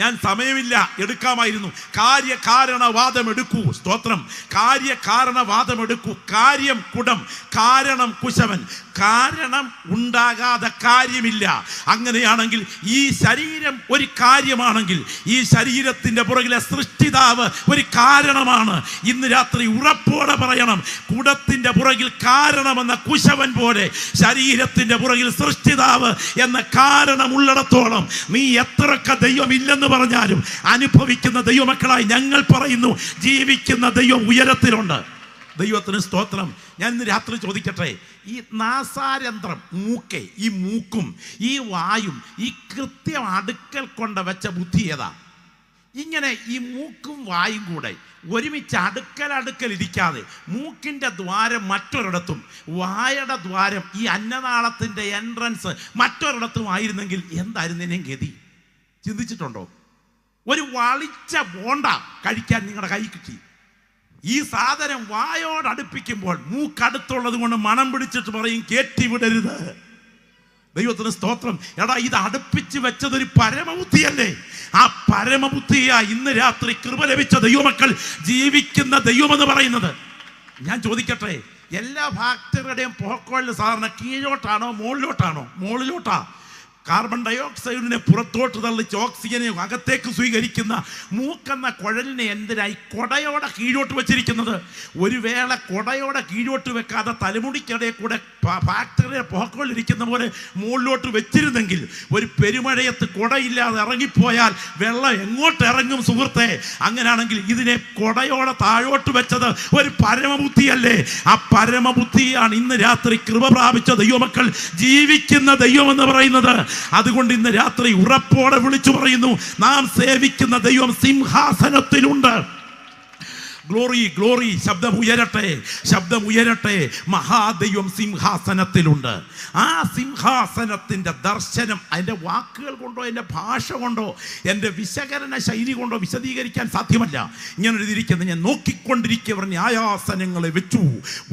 ഞാൻ സമയമില്ല, എടുക്കാമായിരുന്നു. കാര്യകാരണവാദം എടുക്കൂ. സ്തോത്രം. കാര്യകാരണവാദം എടുക്കൂ. കാര്യം കുടം, കാരണം കുശവൻ. കാരണം ഉണ്ടാകാതെ കാര്യമില്ല. അങ്ങനെയാണെങ്കിൽ ഈ ശരീരം ഒരു കാര്യമാണെങ്കിൽ ഈ ശരീരത്തിൻ്റെ പുറകിലെ സൃഷ്ടിതാവ് ഒരു കാരണമാണ്. ഇന്ന് രാത്രി ഉറപ്പോടെ പറയണം, കുടത്തിൻ്റെ പുറകിൽ കാരണമെന്ന കുശവൻ പോലെ ശരീരത്തിൻ്റെ പുറകിൽ സൃഷ്ടിതാവ് എന്ന കാരണമുള്ളിടത്തോളം നീ എത്രയൊക്കെ ദൈവമില്ലെന്ന് പറഞ്ഞാലും അനുഭവിക്കുന്ന ദൈവമക്കളായി ഞങ്ങൾ പറയുന്നു, ജീവിക്കുന്ന ദൈവം ഉയരത്തിലുണ്ട്. ദൈവത്തിന് സ്തോത്രം. ഞാൻ ഇന്ന് രാത്രി ചോദിക്കട്ടെ, ഈ നാസാരന്ധ്രം, മൂക്കെ, ഈ മൂക്കും ഈ വായും ഈ കൃത്യം അടുക്കൽ കൊണ്ട് വെച്ച ബുദ്ധി ഏതാ? ഇങ്ങനെ ഈ മൂക്കും വായും കൂടെ ഒരുമിച്ച് അടുക്കൽ ഇരിക്കാതെ മൂക്കിൻ്റെ ദ്വാരം മറ്റൊരിടത്തും വായയുടെ ദ്വാരം ഈ അന്നനാളത്തിൻ്റെ എൻട്രൻസ് മറ്റൊരിടത്തും ആയിരുന്നെങ്കിൽ എന്തായിരുന്നേനെ ഗതി? ചിന്തിച്ചിട്ടുണ്ടോ? ഒരു വളിച്ച ബോണ്ട കഴിക്കാൻ നിങ്ങളുടെ കൈ കിട്ടി. ഈ സാധനം വായോടടുപ്പിക്കുമ്പോൾ മൂക്കടുത്തുള്ളത് കൊണ്ട് മണം പിടിച്ചിട്ട് പറയും, കേറ്റിവിടരുത്. ദൈവത്തിന് സ്തോത്രം. എടാ, ഇത് അടുപ്പിച്ച് വെച്ചതൊരു പരമബുദ്ധിയല്ലേ? ആ പരമബുദ്ധിയാ ഇന്ന് രാത്രി കൃപ ലഭിച്ച ദൈവമക്കൾ ജീവിക്കുന്ന ദൈവമെന്ന് പറയുന്നത്. ഞാൻ ചോദിക്കട്ടെ, എല്ലാ ഫാക്ടറിയുടെയും പോക്കോളിൽ സാധാരണ കീഴോട്ടാണോ മുകളിലോട്ടാണോ? മുകളിലോട്ടാ. കാർബൺ ഡയോക്സൈഡിനെ പുറത്തോട്ട് തള്ളിച്ച് ഓക്സിജനെ അകത്തേക്ക് സ്വീകരിക്കുന്ന മൂക്കെന്ന കുഴലിനെ എന്തിനായി കൊടയോടെ കീഴോട്ട് വെച്ചിരിക്കുന്നത്? ഒരു വേള കൊടയോടെ കീഴോട്ട് വെക്കാതെ തലമുടിക്കിടയിൽ കൂടെ ഫാക്ടറിയെ പോക്കൊള്ളിരിക്കുന്ന പോലെ മുകളിലോട്ട് വെച്ചിരുന്നെങ്കിൽ ഒരു പെരുമഴയത്ത് കൊടയില്ലാതെ ഇറങ്ങിപ്പോയാൽ വെള്ളം എങ്ങോട്ട് ഇറങ്ങും സുഹൃത്തെ? അങ്ങനെയാണെങ്കിൽ ഇതിനെ കൊടയോടെ താഴോട്ട് വെച്ചത് ഒരു പരമബുദ്ധിയല്ലേ? ആ പരമബുദ്ധിയാണ് ഇന്ന് രാത്രി കൃപ പ്രാപിച്ച ദൈവമക്കൾ ജീവിക്കുന്ന ദൈവം എന്ന് പറയുന്നത്. അതുകൊണ്ട് ഇന്ന് രാത്രി ഉറപ്പോടെ വിളിച്ചു പറയുന്നു, നാം സേവിക്കുന്ന ദൈവം സിംഹാസനത്തിലുണ്ട്. ഗ്ലോറി ഗ്ലോറി, ശബ്ദം ഉയരട്ടെ, ശബ്ദം ഉയരട്ടെ. മഹാദൈവം സിംഹാസനത്തിലുണ്ട്. ആ സിംഹാസനത്തിൻ്റെ ദർശനം അതിൻ്റെ വാക്കുകൾ കൊണ്ടോ എൻ്റെ ഭാഷ കൊണ്ടോ എൻ്റെ വിശകലന ശൈലി കൊണ്ടോ വിശദീകരിക്കാൻ സാധ്യമല്ല. ഇങ്ങനെ എഴുതിയിരിക്കുന്നത്, ഞാൻ നോക്കിക്കൊണ്ടിരിക്കുക ന്യായാസനങ്ങളെ വെച്ചു,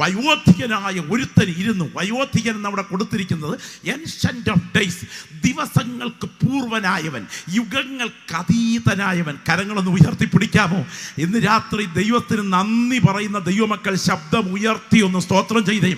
വയോധികനായ ഒരുത്തൻ ഇരുന്നു. വയോധികൻ എന്നവിടെ കൊടുത്തിരിക്കുന്നത് ഏൻഷ്യന്റ് ഓഫ് ഡേയ്സ്, ദിവസങ്ങൾക്ക് പൂർവനായവൻ, യുഗങ്ങൾക്ക് അതീതനായവൻ. കരങ്ങളൊന്ന് ഉയർത്തിപ്പിടിക്കാമോ? ഇന്ന് രാത്രി ദൈവത്തിന് നന്ദി പറയുന്ന ദൈവമക്കൾ ശബ്ദം ഉയർത്തി ഒന്ന് സ്തോത്രം ചെയ്തേ.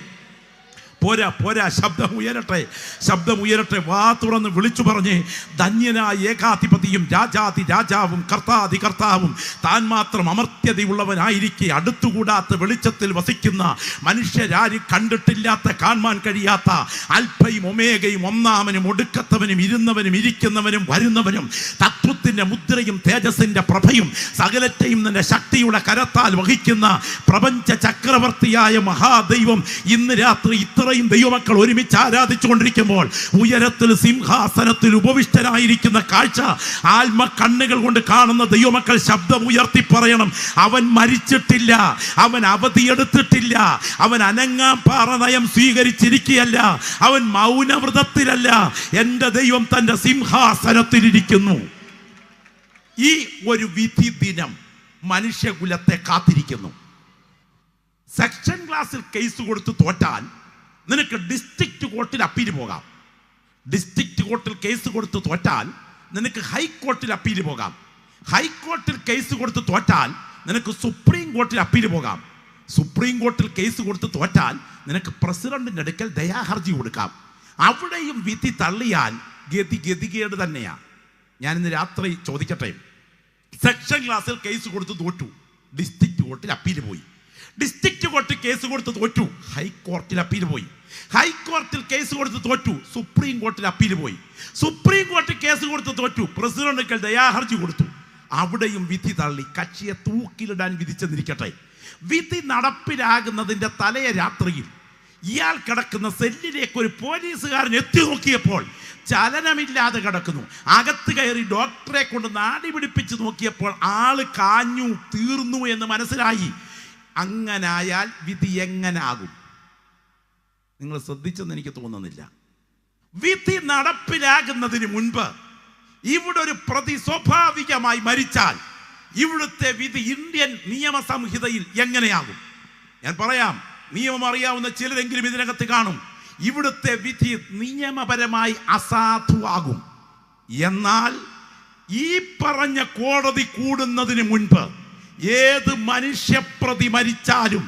പോരാ പോരാ, ശബ്ദം ഉയരട്ടെ, ശബ്ദം ഉയരട്ടെ. വാ തുറന്ന് വിളിച്ചു പറഞ്ഞേ, ധന്യനായ ഏകാധിപതിയും രാജാതി രാജാവും കർത്താതി കർത്താവും താൻ മാത്രം അമർത്യതയുള്ളവനായിരിക്കെ അടുത്തുകൂടാത്ത വെളിച്ചത്തിൽ വസിക്കുന്ന, മനുഷ്യരാരും കണ്ടിട്ടില്ലാത്ത കാണാൻ കഴിയാത്ത, അൽഫയും ഒമേഗയും ഒന്നാമനും ഒടുക്കത്തവനും ഇരുന്നവനും ഇരിക്കുന്നവനും വരുന്നവനും, തത്വത്തിന്റെ മുദ്രയും തേജസ്സിന്റെ പ്രഭയും സകലത്തെയും തന്റെ ശക്തിയുടെ കരത്താൽ വഹിക്കുന്ന പ്രപഞ്ച ചക്രവർത്തിയായ മഹാദൈവം ഇന്ന് രാത്രി ഇത്രയും ദൈവമക്കൾ ഒരുമിച്ച് ആരാധിച്ചു കൊണ്ടിരിക്കുമ്പോൾ ഉയരത്തിൽ സിംഹാസനത്തിൽ ഉപവിഷ്ടനായിരിക്കുന്ന കാഴ്ച ആത്മ കണ്ണുകൾ കൊണ്ട് കാണുന്ന ദൈവമക്കൾ ശബ്ദം ഉയർത്തി പറയണം, അവൻ മരിച്ചിട്ടില്ല, അവൻ അവധിയെടുത്തിട്ടില്ല, അവൻ അനങ്ങാൻ പാറനയം സ്വീകരിച്ചിരിക്കുകയല്ല, അവൻ മൗനവ്രതത്തിലല്ല. എൻ്റെ ദൈവം തൻ്റെ സിംഹാസനത്തിലിരിക്കുന്നു. ഈ ഒരു വിധി ദിനം മനുഷ്യകുലത്തെ കാത്തിരിക്കുന്നു. സെക്ഷൻ ക്ലാസ്സിൽ കേസ് കൊടുത്ത് തോറ്റാൽ നിനക്ക് ഡിസ്ട്രിക്റ്റ് കോർട്ടിൽ അപ്പീൽ പോകാം. ഡിസ്ട്രിക്റ്റ് കോർട്ടിൽ കേസ് കൊടുത്ത് തോറ്റാൽ നിനക്ക് ഹൈക്കോർട്ടിൽ അപ്പീൽ പോകാം. ഹൈക്കോർട്ടിൽ കേസ് കൊടുത്ത് തോറ്റാൽ നിനക്ക് സുപ്രീം കോർട്ടിൽ അപ്പീൽ പോകാം. സുപ്രീം കോർട്ടിൽ കേസ് കൊടുത്ത് തോറ്റാൽ നിനക്ക് പ്രസിഡന്റിന്റെ അടുക്കൽ ദയാഹർജി കൊടുക്കാം. അവിടെയും വിധി തള്ളിയാൽ ഗതികേട് തന്നെയാണ്. ഞാനിന്ന് രാത്രി ചോദിക്കട്ടെ, സെക്ഷൻ ക്ലാസ്സിൽ കേസ് കൊടുത്ത് തോറ്റു, ഡിസ്ട്രിക്റ്റ് കോർട്ടിൽ അപ്പീൽ പോയി. ഡിസ്ട്രിക്റ്റ് കോർട്ടിൽ കേസ് കൊടുത്ത് തോറ്റു, ഹൈക്കോർട്ടിൽ അപ്പീൽ പോയി. ഹൈക്കോർട്ടിൽ കേസ് കൊടുത്ത് തോറ്റു, സുപ്രീം കോർട്ടിൽ അപ്പീൽ പോയി. സുപ്രീം കോർട്ടിൽ കേസ് കൊടുത്ത് തോറ്റു, പ്രസിഡന്റിന് ദയാഹർജി കൊടുത്തു. അവിടെയും വിധി തള്ളി. കക്ഷിയെ തൂക്കിലിടാൻ വിധിച്ചെന്നിരിക്കട്ടെ. വിധി നടപ്പിലാകുന്നതിൻ്റെ തലേ രാത്രിയിൽ ഇയാൾ കിടക്കുന്ന സെല്ലിലേക്ക് ഒരു പോലീസുകാരൻ എത്തി നോക്കിയപ്പോൾ ചലനമില്ലാതെ കിടക്കുന്നു. അകത്ത് കയറി ഡോക്ടറെ കൊണ്ട് നാടി പിടിപ്പിച്ച് നോക്കിയപ്പോൾ ആള് കാഞ്ഞു തീർന്നു എന്ന് മനസ്സിലായി. അങ്ങനായാൽ വിധി എങ്ങനാകും? നിങ്ങൾ ശ്രദ്ധിച്ചെന്ന് എനിക്ക് തോന്നുന്നില്ല. വിധി നടപ്പിലാകുന്നതിന് മുൻപ് ഇവിടെ ഒരു പ്രതി സ്വാഭാവികമായി മരിച്ചാൽ ഇവിടുത്തെ വിധി ഇന്ത്യൻ നിയമസംഹിതയിൽ എങ്ങനെയാകും? ഞാൻ പറയാം, നിയമം അറിയാവുന്ന ചിലരെങ്കിലും ഇതിനകത്ത് കാണും. ഇവിടുത്തെ വിധി നിയമപരമായി അസാധുവാകും. എന്നാൽ ഈ പറഞ്ഞ കോടതി കൂടുന്നതിന് മുൻപ് ഏത് മനുഷ്യപ്രതി മരിച്ചാലും,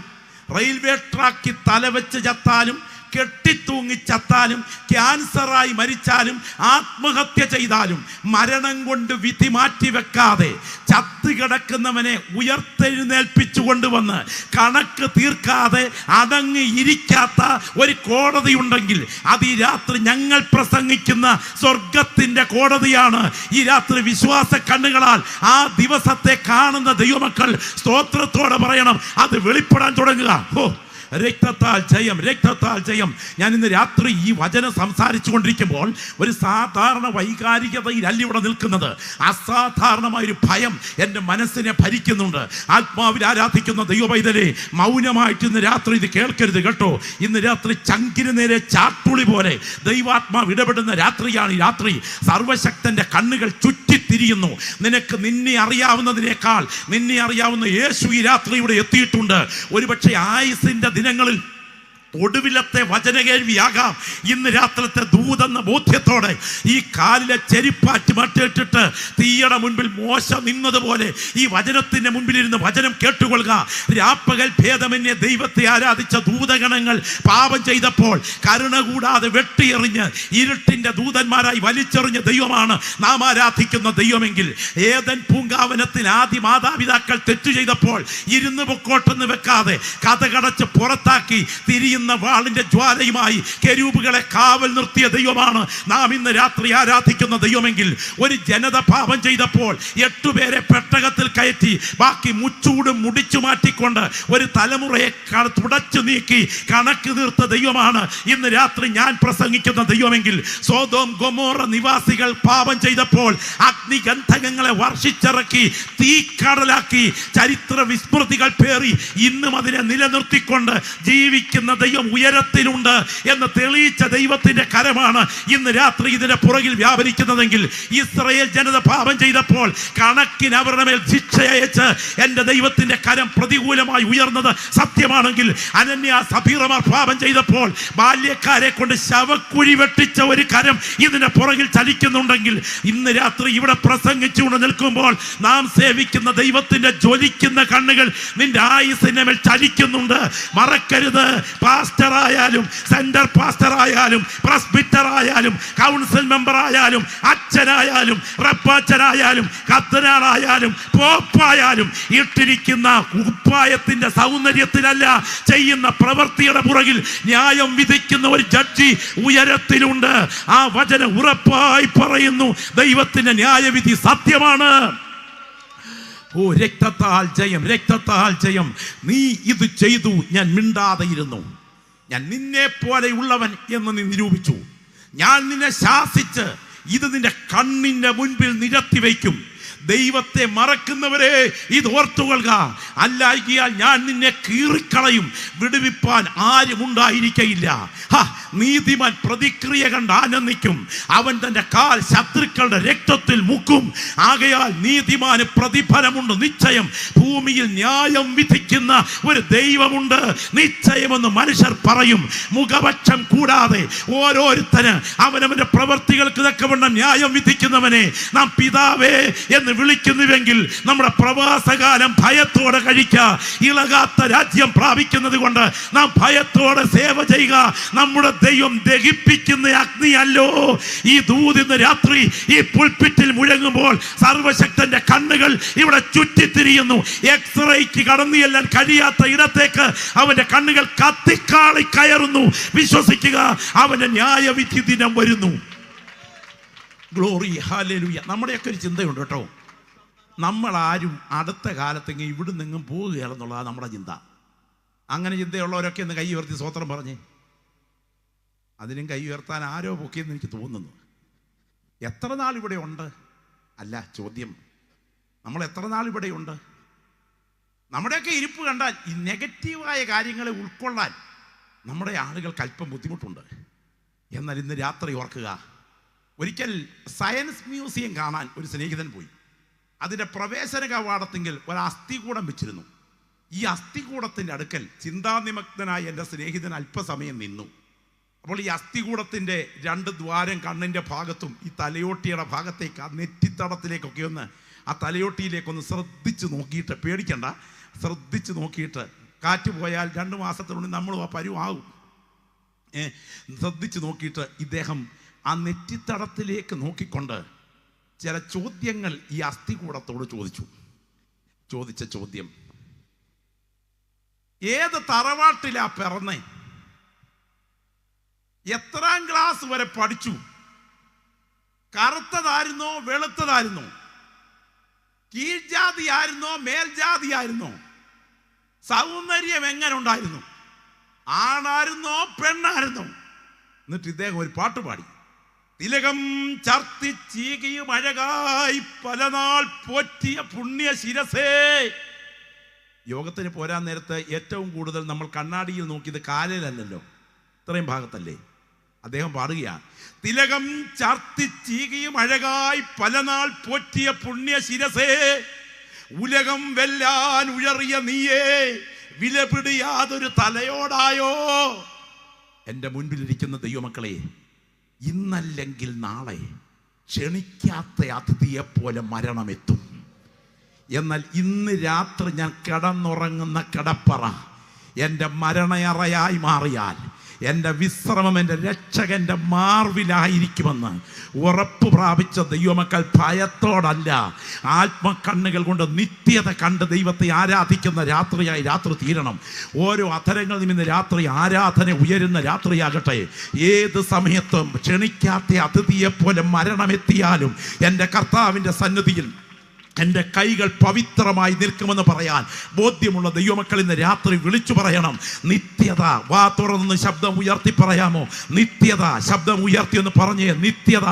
റെയിൽവേ ട്രാക്കിൽ തലവെച്ച് ചത്താലും, കെട്ടിത്തൂങ്ങി ചത്താലും, ക്യാൻസറായി മരിച്ചാലും, ആത്മഹത്യ ചെയ്താലും മരണം കൊണ്ട് വിധി മാറ്റിവെക്കാതെ ചത്ത് കിടക്കുന്നവനെ ഉയർത്തെഴുന്നേൽപ്പിച്ചു കൊണ്ടുവന്ന് കണക്ക് തീർക്കാതെ അടങ്ങി ഇരിക്കാത്ത ഒരു കോടതി ഉണ്ടെങ്കിൽ അത് ഈ രാത്രി ഞങ്ങൾ പ്രസംഗിക്കുന്ന സ്വർഗത്തിന്റെ കോടതിയാണ്. ഈ രാത്രി വിശ്വാസ കണ്ണുകളാൽ ആ ദിവസത്തെ കാണുന്ന ദൈവമക്കൾ സ്തോത്രത്തോടെ പറയണം, അത് വെളിപ്പെടാൻ തുടങ്ങുക. രക്തത്താൽ ജയം, രക്തത്താൽ ജയം. ഞാൻ ഇന്ന് രാത്രി ഈ വചനം സംസാരിച്ചു കൊണ്ടിരിക്കുമ്പോൾ ഒരു സാധാരണ വൈകാരികതയിലല്ല ഇവിടെ നിൽക്കുന്നത്. അസാധാരണമായൊരു ഭയം എൻ്റെ മനസ്സിനെ ഭരിക്കുന്നുണ്ട്. ആത്മാവിൽ ആരാധിക്കുന്ന ദൈവപൈതലേ, മൗനമായിട്ട് ഇന്ന് രാത്രി ഇത് കേൾക്കരുത് കേട്ടോ. ഇന്ന് രാത്രി ചങ്കിന് നേരെ ചാട്ടുളി പോലെ ദൈവാത്മാവ് ഇടപെടുന്ന രാത്രിയാണ് ഈ രാത്രി. സർവശക്തന്റെ കണ്ണുകൾ ചുറ്റിത്തിരിയുന്നു. നിനക്ക് നിന്നെ അറിയാവുന്നതിനേക്കാൾ നിന്നെ അറിയാവുന്ന യേശു ഈ രാത്രി ഇവിടെ എത്തിയിട്ടുണ്ട്. ഒരുപക്ഷെ ആയുസിന്റെ ദിനങ്ങളിൽ ഒടുവിലത്തെ വചനകേൾവിയാകാം ഇന്ന് രാത്രിത്തെ ദൂതെന്ന ബോധ്യത്തോടെ ഈ കാലിലെ ചെരിപ്പാറ്റ് മട്ടിട്ടിട്ട് തീയുടെ മുൻപിൽ മോശ നിന്നതുപോലെ ഈ വചനത്തിന്റെ മുൻപിലിരുന്ന് വചനം കേട്ടുകൊള്ളുക. രാപ്പകൽ ഭേദമന്യേ ദൈവത്തെ ആരാധിച്ച ദൂതഗണങ്ങൾ പാപം ചെയ്തപ്പോൾ കരുണ കൂടാതെ വെട്ടിയെറിഞ്ഞ് ഇരുട്ടിന്റെ ദൂതന്മാരായി വലിച്ചെറിഞ്ഞ ദൈവമാണ് നാം ആരാധിക്കുന്ന ദൈവമെങ്കിൽ, ഏദൻ പൂങ്കാവനത്തിൽ ആദ്യ മാതാപിതാക്കൾ തെറ്റു ചെയ്തപ്പോൾ ഇരുന്ന് പൊക്കോട്ടെന്ന് വെക്കാതെ കഥകടച്ച് പുറത്താക്കി തിരിയുന്ന വാളിന്റെ ജ്വാലയുമായി കെരൂബുകളെ കാവൽ നിർത്തിയ ദൈവമാണ് നാം ഇന്ന് രാത്രി ആരാധിക്കുന്ന ദൈവമെങ്കിൽ, ഒരു ജനത പാപം ചെയ്തപ്പോൾ 8 പേരെ പെട്ടകത്തിൽ കയറ്റി ബാക്കി മുച്ചൂടും മുടിച്ചു മാറ്റിക്കൊണ്ട് ഒരു തലമുറയെ തുടച്ചു നീക്കി കണക്ക് തീർത്ത ദൈവമാണ് ഇന്ന് രാത്രി ഞാൻ പ്രസംഗിക്കുന്ന ദൈവമെങ്കിൽ, സോദോം ഗൊമോറ നിവാസികൾ പാപം ചെയ്തപ്പോൾ അഗ്നിഗന്ധകങ്ങളെ വർഷിച്ചിറക്കി തീക്കടലാക്കി ചരിത്ര വിസ്മൃതികൾ പേറി ഇന്നും അതിനെ നിലനിർത്തിക്കൊണ്ട് ജീവിക്കുന്ന ദൈവം ഉയരത്തിലുണ്ട് എന്ന് തെളിയിച്ച ദൈവത്തിന്റെ കരമാണ് ഇന്ന് രാത്രി ഇതിന്റെ പുറകിൽ വ്യാപരിക്കുന്നതെങ്കിൽ, ഇസ്രായേൽ ജനത പാപം ചെയ്തപ്പോൾ കണക്കിന് അവരുടെ മേൽ ശിക്ഷ അയച്ച് എന്റെ ദൈവത്തിന്റെ കരം പ്രതികൂലമായി ഉയർന്നത് സത്യമാണെങ്കിൽ, അനന്യ സഫീറമാർ പാപം ചെയ്തപ്പോൾ ബാല്യക്കാരെ കൊണ്ട് ശവക്കുഴി വെട്ടിച്ച ഒരു കരം ഇതിന്റെ പുറകിൽ ചലിക്കുന്നുണ്ടെങ്കിൽ, ഇന്ന് രാത്രി ഇവിടെ പ്രസംഗിച്ചുകൊണ്ട് നിൽക്കുമ്പോൾ നാം സേവിക്കുന്ന ദൈവത്തിന്റെ ജ്വലിക്കുന്ന കണ്ണുകൾ നിന്റെ ആയുസിന്റെ മേൽ ചലിക്കുന്നുണ്ട്. മറക്കരുത്, പാസ്റ്ററായാലും സെന്റർ പാസ്റ്ററായാലും പ്രസ്ബിറ്ററായാലും കൗൺസിൽ മെമ്പറായാലും അച്ഛനായാലും റബ്ബാച്ചനായാലും കത്തനാളായാലും പോപ്പായാലും ഇട്ടിരിക്കുന്ന കുപ്പായത്തിന്റെ സൗന്ദര്യത്തിലല്ല, ചെയ്യുന്ന പ്രവൃത്തിയുടെ പുറകിൽ ന്യായം വിധിക്കുന്ന ഒരു ജഡ്ജി ഉയരത്തിലുണ്ട്. ആ വചനം ഉറപ്പായി പറയുന്നു, ദൈവത്തിന്റെ ന്യായവിധി സത്യമാണ്. ഓ രക്തത്താൽ ജയം, രക്തത്താൽ ജയം. നീ ഇത് ചെയ്തു, ഞാൻ മിണ്ടാതെ ഇരുന്നു. ഞാൻ നിന്നെ പോലെയുള്ളവൻ എന്ന് നീ നിരൂപിച്ചു. ഞാൻ നിന്നെ ശാസിച്ച് ഇത് നിന്റെ കണ്ണിന്റെ മുൻപിൽ നിരത്തി വയ്ക്കും. ദൈവത്തെ മറക്കുന്നവരെ ഇത് ഓർത്തുകൊള്ളുക, അല്ലായികയാൽ ഞാൻ നിന്നെ കീറിക്കളയും, വിടുവിപ്പാൻ ആരും ഉണ്ടായിരിക്കയില്ല. നീതിമാൻ പ്രതിക്രിയ കണ്ട് ആനന്ദിക്കും, അവൻ തന്റെ കാൽ ശത്രുക്കളുടെ രക്തത്തിൽ മുക്കും. ആകയാൽ നീതിമാന് പ്രതിഫലമുണ്ട് നിശ്ചയം. ഭൂമിയിൽ ന്യായം വിധിക്കുന്ന ഒരു ദൈവമുണ്ട് നിശ്ചയമെന്ന് മനുഷ്യർ പറയും. മുഖപക്ഷം കൂടാതെ ഓരോരുത്തന് അവനവന്റെ പ്രവൃത്തികൾക്ക് തക്കവണ്ണം ന്യായം വിധിക്കുന്നവനെ നാം പിതാവേ എന്ന് വിളിക്കുന്നുവെങ്കിൽ നമ്മുടെ പ്രവാസകാലം ഭയത്തോടെ കഴിക്കുക. ഇളകാത്ത രാജ്യം പ്രാപിക്കുന്നത് കൊണ്ട് നാം ഭയത്തോടെ സേവ ചെയ്യുക. നമ്മുടെ ദൈവം ദഹിപ്പിക്കുന്ന അഗ്നിയല്ലോ. ഈ ദൂതിന്ന് രാത്രി ഈ പുൽപ്പിറ്റിൽ മുഴങ്ങുമ്പോൾ സർവശക്തന്റെ കണ്ണുകൾ ഇവിടെ ചുറ്റിത്തിരിയുന്നു. എക്സ്റേക്ക് കടന്നു ചെല്ലാൻ കഴിയാത്ത ഇടത്തേക്ക് അവന്റെ കണ്ണുകൾ കത്തിക്കാളി കയറുന്നു. വിശ്വസിക്കുക, അവന്റെ ന്യായവിധി ദിനം വരുന്നു. Glory, hallelujah. നമ്മുടെയൊക്കെ ഒരു ചിന്തയുണ്ട് കേട്ടോ, നമ്മളാരും അടുത്ത കാലത്തെങ്കിലും ഇവിടെ നിന്നും പോവുകയാണെന്നുള്ളതാണ് നമ്മുടെ ചിന്ത. അങ്ങനെ ചിന്തയുള്ളവരൊക്കെ ഒന്ന് കൈ ഉയർത്തി സ്വോത്രം പറഞ്ഞേ. അതിനും കൈ ഉയർത്താൻ ആരോ പൊക്കിയെന്ന് എനിക്ക് തോന്നുന്നു. എത്ര നാൾ ഇവിടെ ഉണ്ട് അല്ല ചോദ്യം, നമ്മൾ എത്ര നാൾ ഇവിടെ ഉണ്ട്? നമ്മുടെയൊക്കെ ഇരിപ്പ് കണ്ടാൽ ഈ നെഗറ്റീവായ കാര്യങ്ങളെ ഉൾക്കൊള്ളാൻ നമ്മുടെ ആളുകൾക്ക് അല്പം ബുദ്ധിമുട്ടുണ്ട്. എന്നാൽ ഇന്ന് രാത്രി ഓർക്കുക, ഒരിക്കൽ സയൻസ് മ്യൂസിയം കാണാൻ ഒരു സ്നേഹിതൻ പോയി. അതിൻ്റെ പ്രവേശന കവാടത്തെങ്കിൽ ഒരു അസ്ഥികൂടം വെച്ചിരുന്നു. ഈ അസ്ഥികൂടത്തിൻ്റെ അടുക്കൽ ചിന്താനിമഗ്നനായ എൻ്റെ സ്നേഹിതൻ അല്പസമയം നിന്നു. അപ്പോൾ ഈ അസ്ഥികൂടത്തിൻ്റെ 2 ദ്വാരം കണ്ണിൻ്റെ ഭാഗത്തും ഈ തലയോട്ടിയുടെ ഭാഗത്തേക്ക് ആ നെറ്റിത്തടത്തിലേക്കൊക്കെ ഒന്ന് ആ തലയോട്ടിയിലേക്കൊന്ന് ശ്രദ്ധിച്ച് നോക്കിയിട്ട്, പേടിക്കണ്ട, ശ്രദ്ധിച്ച് നോക്കിയിട്ട്, കാറ്റ് പോയാൽ 2 മാസത്തിനുള്ളിൽ നമ്മളും ആ പരുവാകും. ശ്രദ്ധിച്ച് നോക്കിയിട്ട് ഇദ്ദേഹം ആ നെറ്റിത്തടത്തിലേക്ക് നോക്കിക്കൊണ്ട് ചില ചോദ്യങ്ങൾ ഈ അസ്ഥികൂടത്തോട് ചോദിച്ച ചോദ്യം, ഏത് തറവാട്ടിലാ പിറന്നേ? എത്രാം ക്ലാസ് വരെ പഠിച്ചു? കറുത്തതായിരുന്നോ വെളുത്തതായിരുന്നോ? കീഴ്ജാതിയായിരുന്നോ മേൽജാതിയായിരുന്നോ? സൗന്ദര്യം എങ്ങനെ ഉണ്ടായിരുന്നു? ആണായിരുന്നോ പെണ്ണായിരുന്നോ? എന്നിട്ട് ഇദ്ദേഹം ഒരു പാട്ട് പാടി, തിലകം ചർത്തി ചീകിയും അഴകായി പലനാൾ പോറ്റിയ പുണ്യ ശിരസേ. യോഗത്തിന് പോരാൻ നേരത്ത് ഏറ്റവും കൂടുതൽ നമ്മൾ കണ്ണാടിയിൽ നോക്കിയത് കാലിലല്ലല്ലോ, ഇത്രയും ഭാഗത്തല്ലേ. അദ്ദേഹം പാടുകയാണ്, തിലകം ചർത്തി ചീകിയും അഴകായി പലനാൾ പോറ്റിയ പുണ്യ ശിരസേ, ഉലകം വെല്ലാൻ ഉയറിയ നീയേ, വിലപിടിയാതൊരു തലയോടായോ. എൻ്റെ മുൻപിലിരിക്കുന്ന ദൈവമക്കളെ, ഇന്നല്ലെങ്കിൽ നാളെ ക്ഷണിക്കാത്ത അതിഥിയെപ്പോലെ മരണമെത്തും. എന്നാൽ ഇന്ന് രാത്രി ഞാൻ കിടന്നുറങ്ങുന്ന കിടപ്പറ എൻ്റെ മരണയറയായി മാറിയാൽ എൻ്റെ വിശ്രമം എൻ്റെ രക്ഷകൻ്റെ മാർവിലായിരിക്കുമെന്ന് ഉറപ്പ് പ്രാപിച്ച ദൈവമക്കൾ ഭയത്തോടല്ല, ആത്മക്കണ്ണുകൾ കൊണ്ട് നിത്യത കണ്ട് ദൈവത്തെ ആരാധിക്കുന്ന രാത്രിയായി രാത്രി തീരണം. ഓരോ അധരങ്ങളിൽ നിന്ന് രാത്രി ആരാധന ഉയരുന്ന രാത്രിയാകട്ടെ. ഏത് സമയത്തും ക്ഷണിക്കാത്ത അതിഥിയെപ്പോലെ മരണമെത്തിയാലും എൻ്റെ കർത്താവിൻ്റെ സന്നിധിയിൽ എൻ്റെ കൈകൾ പവിത്രമായി നിൽക്കുമെന്ന് പറയാൻ ബോധ്യമുള്ള ദൈവമക്കൾ ഇന്ന് രാത്രി വിളിച്ചു പറയണം. നിത്യത. വാ തുറന്ന് ശബ്ദം ഉയർത്തി പറയാമോ? നിത്യത. ശബ്ദം ഉയർത്തി എന്ന് പറഞ്ഞേ, നിത്യത.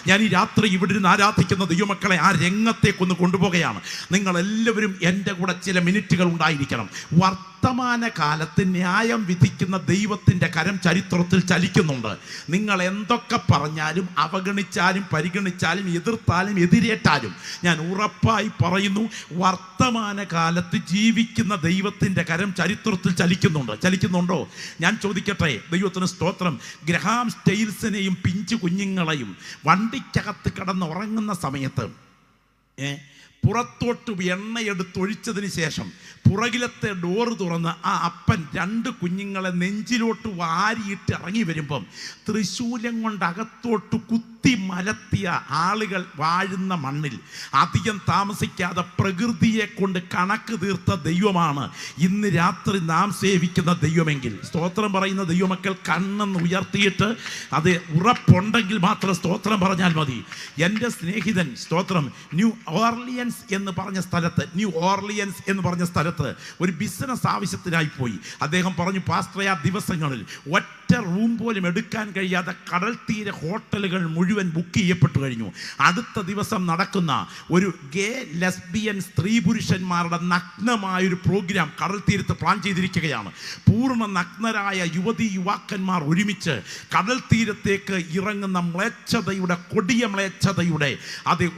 ഞാൻ ഈ രാത്രി ഇവിടെ ഇരുന്ന് ആരാധിക്കുന്ന ദൈവമക്കളെ ആ രംഗത്തേക്കൊന്ന് കൊണ്ടുപോവുകയാണ്. നിങ്ങളെല്ലാവരും എൻ്റെ കൂടെ ചില മിനിറ്റുകൾ ഉണ്ടായിരിക്കണം. വർത്തമാന കാലത്ത് ന്യായം വിധിക്കുന്ന ദൈവത്തിൻ്റെ കരം ചരിത്രത്തിൽ ചലിക്കുന്നുണ്ട്. നിങ്ങൾ എന്തൊക്കെ പറഞ്ഞാലും അവഗണിച്ചാലും പരിഗണിച്ചാലും എതിർത്താലും എതിരേറ്റാലും ഞാൻ ഉറപ്പായി പറയുന്നു, വർത്തമാന കാലത്ത് ജീവിക്കുന്ന ദൈവത്തിൻ്റെ കരം ചരിത്രത്തിൽ ചലിക്കുന്നുണ്ടോ? ഞാൻ ചോദിക്കട്ടെ, ദൈവത്തിന് സ്തോത്രം. ഗ്രഹാം സ്റ്റെയിൽസിനെയും പിഞ്ചു കുഞ്ഞുങ്ങളെയും വണ്ടിക്കകത്ത് കിടന്ന് ഉറങ്ങുന്ന സമയത്ത് പുറത്തോട്ട് എണ്ണയെടുത്തൊഴിച്ചതിന് ശേഷം പുറകിലത്തെ ഡോറ് തുറന്ന് ആ അപ്പൻ 2 കുഞ്ഞുങ്ങളെ നെഞ്ചിലോട്ട് വാരിയിട്ട് ഇറങ്ങി വരുമ്പം തൃശൂലം കൊണ്ട് അകത്തോട്ട് കുത്തി മലത്തിയ ആളുകൾ വാഴുന്ന മണ്ണിൽ അധികം താമസിക്കാതെ പ്രകൃതിയെ കൊണ്ട് കണക്ക് തീർത്ത ദൈവമാണ് ഇന്ന് രാത്രി നാം സേവിക്കുന്ന ദൈവമെങ്കിൽ, സ്തോത്രം പറയുന്ന ദൈവമക്കൾ കണ്ണെന്ന് ഉയർത്തിയിട്ട് അത് ഉറപ്പുണ്ടെങ്കിൽ മാത്രം സ്തോത്രം പറഞ്ഞാൽ മതി. എൻ്റെ സ്നേഹിതൻ സ്തോത്രം ന്യൂ ഓർലിയൻസ് എന്ന് പറഞ്ഞ സ്ഥലത്ത് ഒരു ബിസിനസ് ആവശ്യത്തിനായി പോയി. അദ്ദേഹം പറഞ്ഞു, പാസ്റ്ററെ, ആ ദിവസങ്ങളിൽ ഒറ്റ റൂം പോലും എടുക്കാൻ കഴിയാതെ കടൽ തീര ഹോട്ടലുകൾ മുഴുവൻ ബുക്ക് ചെയ്യപ്പെട്ടു കഴിഞ്ഞു. അടുത്ത ദിവസം നടക്കുന്ന ഒരു ഗേ ലെസ്ബിയൻ സ്ത്രീ പുരുഷന്മാരുടെ നഗ്നമായൊരു പ്രോഗ്രാം കടൽ തീരത്ത് പ്ലാൻ ചെയ്തിരിക്കുകയാണ്. പൂർണ്ണ നഗ്നരായ യുവതി യുവാക്കന്മാർ ഒരുമിച്ച് കടൽ തീരത്തേക്ക് ഇറങ്ങുന്ന കൊടിയ മ്ലേച്ഛതയുടെ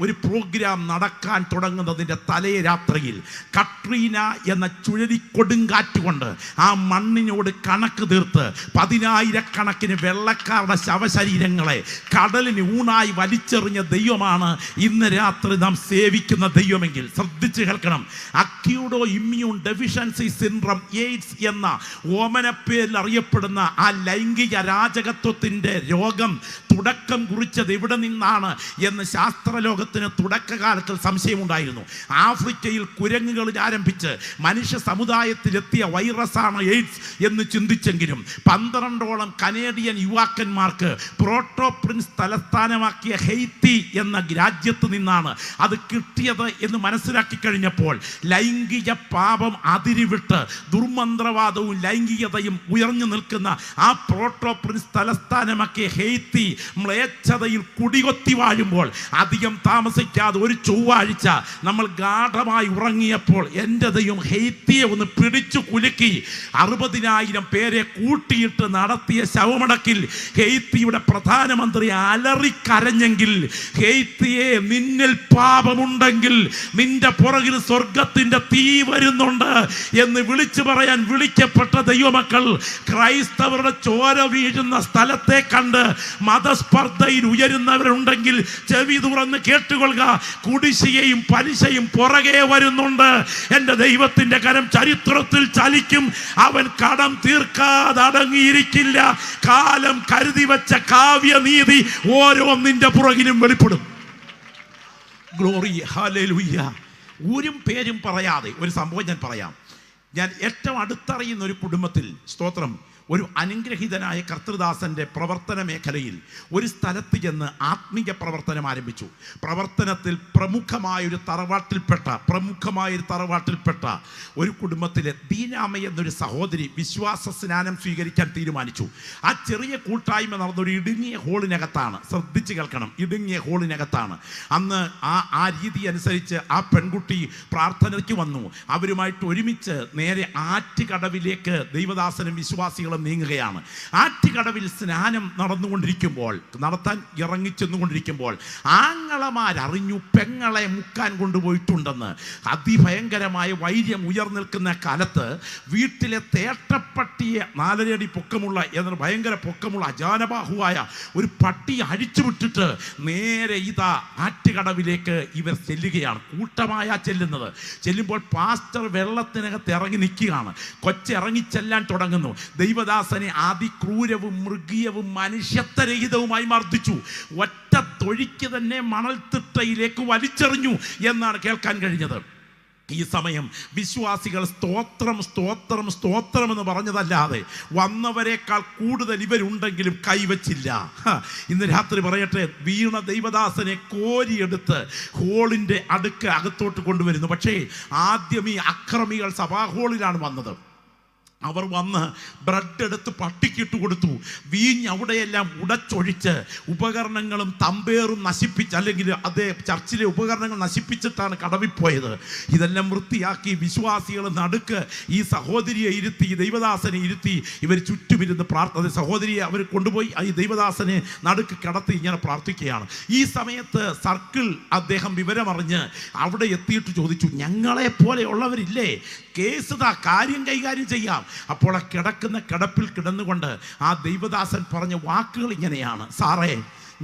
ഒരു പ്രോഗ്രാം നടക്കാൻ തുടങ്ങുന്നതിൻ്റെ തലേ രാത്രിയിൽ കട്രീന എന്ന ചുഴലിക്കൊടുങ്കാറ്റ് കൊണ്ട് ആ മണ്ണിനോട് കണക്ക് തീർത്ത് 10,000കണക്കിന് വെള്ളക്കാരുടെ ശവശരീരങ്ങളെ കടലിന് ഊണായി വലിച്ചെറിഞ്ഞ ദൈവമാണ് ഇന്ന് രാത്രി നാം സേവിക്കുന്ന ദൈവമെങ്കിൽ ശ്രദ്ധിച്ച് കേൾക്കണം. അക്യൂഡോ ഇമ്മ്യൂൺ ഡെഫിഷ്യൻസി സിൻഡ്രം, എയ്ഡ്സ് എന്ന ഓമനപ്പേരിൽ അറിയപ്പെടുന്ന ആ ലൈംഗിക അരാജകത്വത്തിൻ്റെ രോഗം തുടക്കം കുറിച്ചത് എവിടെ നിന്നാണ് എന്ന് ശാസ്ത്രലോകത്തിന് തുടക്കകാലത്തിൽ സംശയമുണ്ടായിരുന്നു. ആഫ്രിക്കയിൽ കുരങ്ങുകളിൽ ആരംഭിച്ച് മനുഷ്യ സമുദായത്തിലെത്തിയ വൈറസാണ് എയ്ഡ്സ് എന്ന് ചിന്തിച്ചെങ്കിലും 12ഓളം കനേഡിയൻ യുവാക്കന്മാർക്ക് പ്രോട്ടോ പ്രിൻസ് തലസ്ഥാനമാക്കിയ ഹെയ്ത്തി എന്ന രാജ്യത്ത് നിന്നാണ് അത് കിട്ടിയത് എന്ന് മനസ്സിലാക്കി കഴിഞ്ഞപ്പോൾ ലൈംഗിക പാപം അതിരിവിട്ട് ദുർമന്ത്രവാദവും ലൈംഗികതയും ഉയർന്നു നിൽക്കുന്ന ആ പ്രോട്ടോ പ്രിൻസ് തലസ്ഥാനമാക്കിയ ഹെയ്ത്തി മ്ലേച്ഛതയിൽ കുടികൊത്തി വാഴുമ്പോൾ അധികം താമസിക്കാതെ ഒരു ചൊവ്വാഴ്ച നമ്മൾ ഗാഠമായി ഉറങ്ങിയപ്പോൾ എൻ്റെ ദൈവം ഹെയ്ത്തിയെ ഒന്ന് പിടിച്ചു കുലുക്കി 60,000 പേരെ കൂട്ടിയിട്ട് നടത്തിയ ശവമടക്കിൽ ഹെയ്ത്തിയുടെ പ്രധാനമന്ത്രി അലറിക്കരഞ്ഞെങ്കിൽ, ഹെയ്ത്തിയെ, നിന്നിൽ പാപമുണ്ടെങ്കിൽ നിന്റെ പുറകിൽ സ്വർഗത്തിന്റെ തീ വരുന്നുണ്ട് എന്ന് വിളിച്ചു പറയാൻ വിളിക്കപ്പെട്ട ദൈവമക്കൾ ക്രൈസ്തവരുടെ ചോര വീഴുന്ന സ്ഥലത്തെ കണ്ട് മതസ്പർദ്ധയിൽ ഉയരുന്നവരുണ്ടെങ്കിൽ ചെവി തുറന്ന് കേട്ടുകൊള്ളുക. കുടിശ്ശികയും പലിശയും പുറകെ വരുന്നുണ്ട്. എൻ്റെ ദൈവത്തിന്റെ കരം ചരിത്രത്തിൽ ചലിക്കും. അവൻ കടം തീർക്കാതെ അടങ്ങിയിരിക്കില്ല. കാലം കരുതി വെച്ച കാവ്യനീതി ഓരോന്നിന്റെ പുറകിലും വെളിപ്പെടും. Glory, hallelujah. ഊരും പേരും പറയാതെ ഒരു സംഭവം ഞാൻ പറയാം. ഞാൻ ഏറ്റവും അടുത്തറിയുന്ന ഒരു കുടുംബത്തിൽ സ്തോത്രം ഒരു അനുഗ്രഹീതനായ കർത്തൃദാസൻ്റെ പ്രവർത്തന മേഖലയിൽ ഒരു സ്ഥലത്ത് ചെന്ന് ആത്മീയ പ്രവർത്തനം ആരംഭിച്ചു. പ്രവർത്തനത്തിൽ പ്രമുഖമായൊരു തറവാട്ടിൽപ്പെട്ട ഒരു കുടുംബത്തിലെ ദീനാമ എന്നൊരു സഹോദരി വിശ്വാസ സ്നാനം സ്വീകരിക്കാൻ തീരുമാനിച്ചു. ആ ചെറിയ കൂട്ടായ്മ നടന്നൊരു ഇടുങ്ങിയ ഹോളിനകത്താണ്. ശ്രദ്ധിച്ച് കേൾക്കണം, ഇടുങ്ങിയ ഹോളിനകത്താണ്. അന്ന് ആ രീതി അനുസരിച്ച് ആ പെൺകുട്ടി പ്രാർത്ഥനയ്ക്ക് വന്നു. അവരുമായിട്ട് ഒരുമിച്ച് നേരെ ആറ്റുകടവിലേക്ക് ദൈവദാസനും വിശ്വാസികളും വിശ്വാസികൾ നീങ്ങുകയാണ്. ആറ്റുകടവിൽ സ്നാനം നടത്താൻ ഇറങ്ങിച്ചെന്നുകൊണ്ടിരിക്കുമ്പോൾ ആങ്ങളമാരറിഞ്ഞു പെങ്ങളെ മുക്കാൻ കൊണ്ടുപോയിട്ടുണ്ടെന്ന്. അതിഭയങ്കരമായ വൈര്യം ഉയർന്നിൽക്കുന്ന കാലത്ത് വീട്ടിലെ തേട്ടപ്പട്ടിയെ 4 അടി പൊക്കമുള്ള എന്നാൽ ഭയങ്കര പൊക്കമുള്ള അജാനബാഹുവായ ഒരു പട്ടിയെ അഴിച്ചുവിട്ടിട്ട് നേരെ ഇതാ ആറ്റുകടവിലേക്ക് ഇവർ ചെല്ലുകയാണ്. കൂട്ടമായ ചെല്ലുമ്പോൾ പാസ്റ്റർ വെള്ളത്തിനകത്ത് ഇറങ്ങി നിൽക്കുകയാണ്. കൊച്ചിറങ്ങി ചെല്ലാൻ തുടങ്ങുന്നു. ദൈവദാസനെ അതിക്രൂരവും മൃഗീയവും മനുഷ്യത്വരഹിതവുമായി മർദ്ദിച്ചു. ഒറ്റ തൊഴിക്ക് തന്നെ മണൽത്തിട്ടയിലേക്ക് വലിച്ചെറിഞ്ഞു എന്നാണ് കേൾക്കാൻ കഴിഞ്ഞത്. ഈ സമയം വിശ്വാസികൾ സ്തോത്രം സ്തോത്രം സ്തോത്രം എന്ന് പറഞ്ഞതല്ലാതെ വന്നവരെക്കാൾ കൂടുതൽ ഇവരുണ്ടെങ്കിലും കൈവച്ചില്ല. ഇന്ന് രാത്രി പറയട്ടെ, വീണ ദൈവദാസനെ കോരിയെടുത്ത് ഹോളിൻ്റെ അകത്തോട്ട് കൊണ്ടുവരുന്നു. പക്ഷേ ആദ്യം ഈ അക്രമികൾ സഭാഹോളിലാണ് വന്നത്. അവർ വന്ന് ബ്രെഡ് എടുത്ത് പട്ടിക്കിട്ട് കൊടുത്തു. വീഞ്ഞ് അവിടെയെല്ലാം ഉടച്ചൊഴിച്ച് ഉപകരണങ്ങളും തമ്പേറും നശിപ്പിച്ച്, അല്ലെങ്കിൽ അതേ ചർച്ചിലെ ഉപകരണങ്ങൾ നശിപ്പിച്ചിട്ടാണ് കടവിപ്പോയത്. ഇതെല്ലാം വൃത്തിയാക്കി വിശ്വാസികൾ നടുക്ക് ഈ സഹോദരിയെ ഇരുത്തി, ഈ ദൈവദാസനെ ഇരുത്തി ഇവർ ചുറ്റുമിരുന്ന് സഹോദരിയെ അവർ കൊണ്ടുപോയി ഈ ദൈവദാസനെ നടുക്ക് കിടത്തി ഇങ്ങനെ പ്രാർത്ഥിക്കുകയാണ്. ഈ സമയത്ത് സർക്കിൾ അദ്ദേഹം വിവരമറിഞ്ഞ് അവിടെ എത്തിയിട്ട് ചോദിച്ചു, ഞങ്ങളെ പോലെയുള്ളവരില്ലേ, കേസ് കാര്യം കൈകാര്യം ചെയ്യാം. അപ്പോൾ ആ കിടക്കുന്ന കിടപ്പിൽ കിടന്നുകൊണ്ട് ആ ദൈവദാസൻ പറഞ്ഞ വാക്കുകൾ ഇങ്ങനെയാണ്: സാറേ,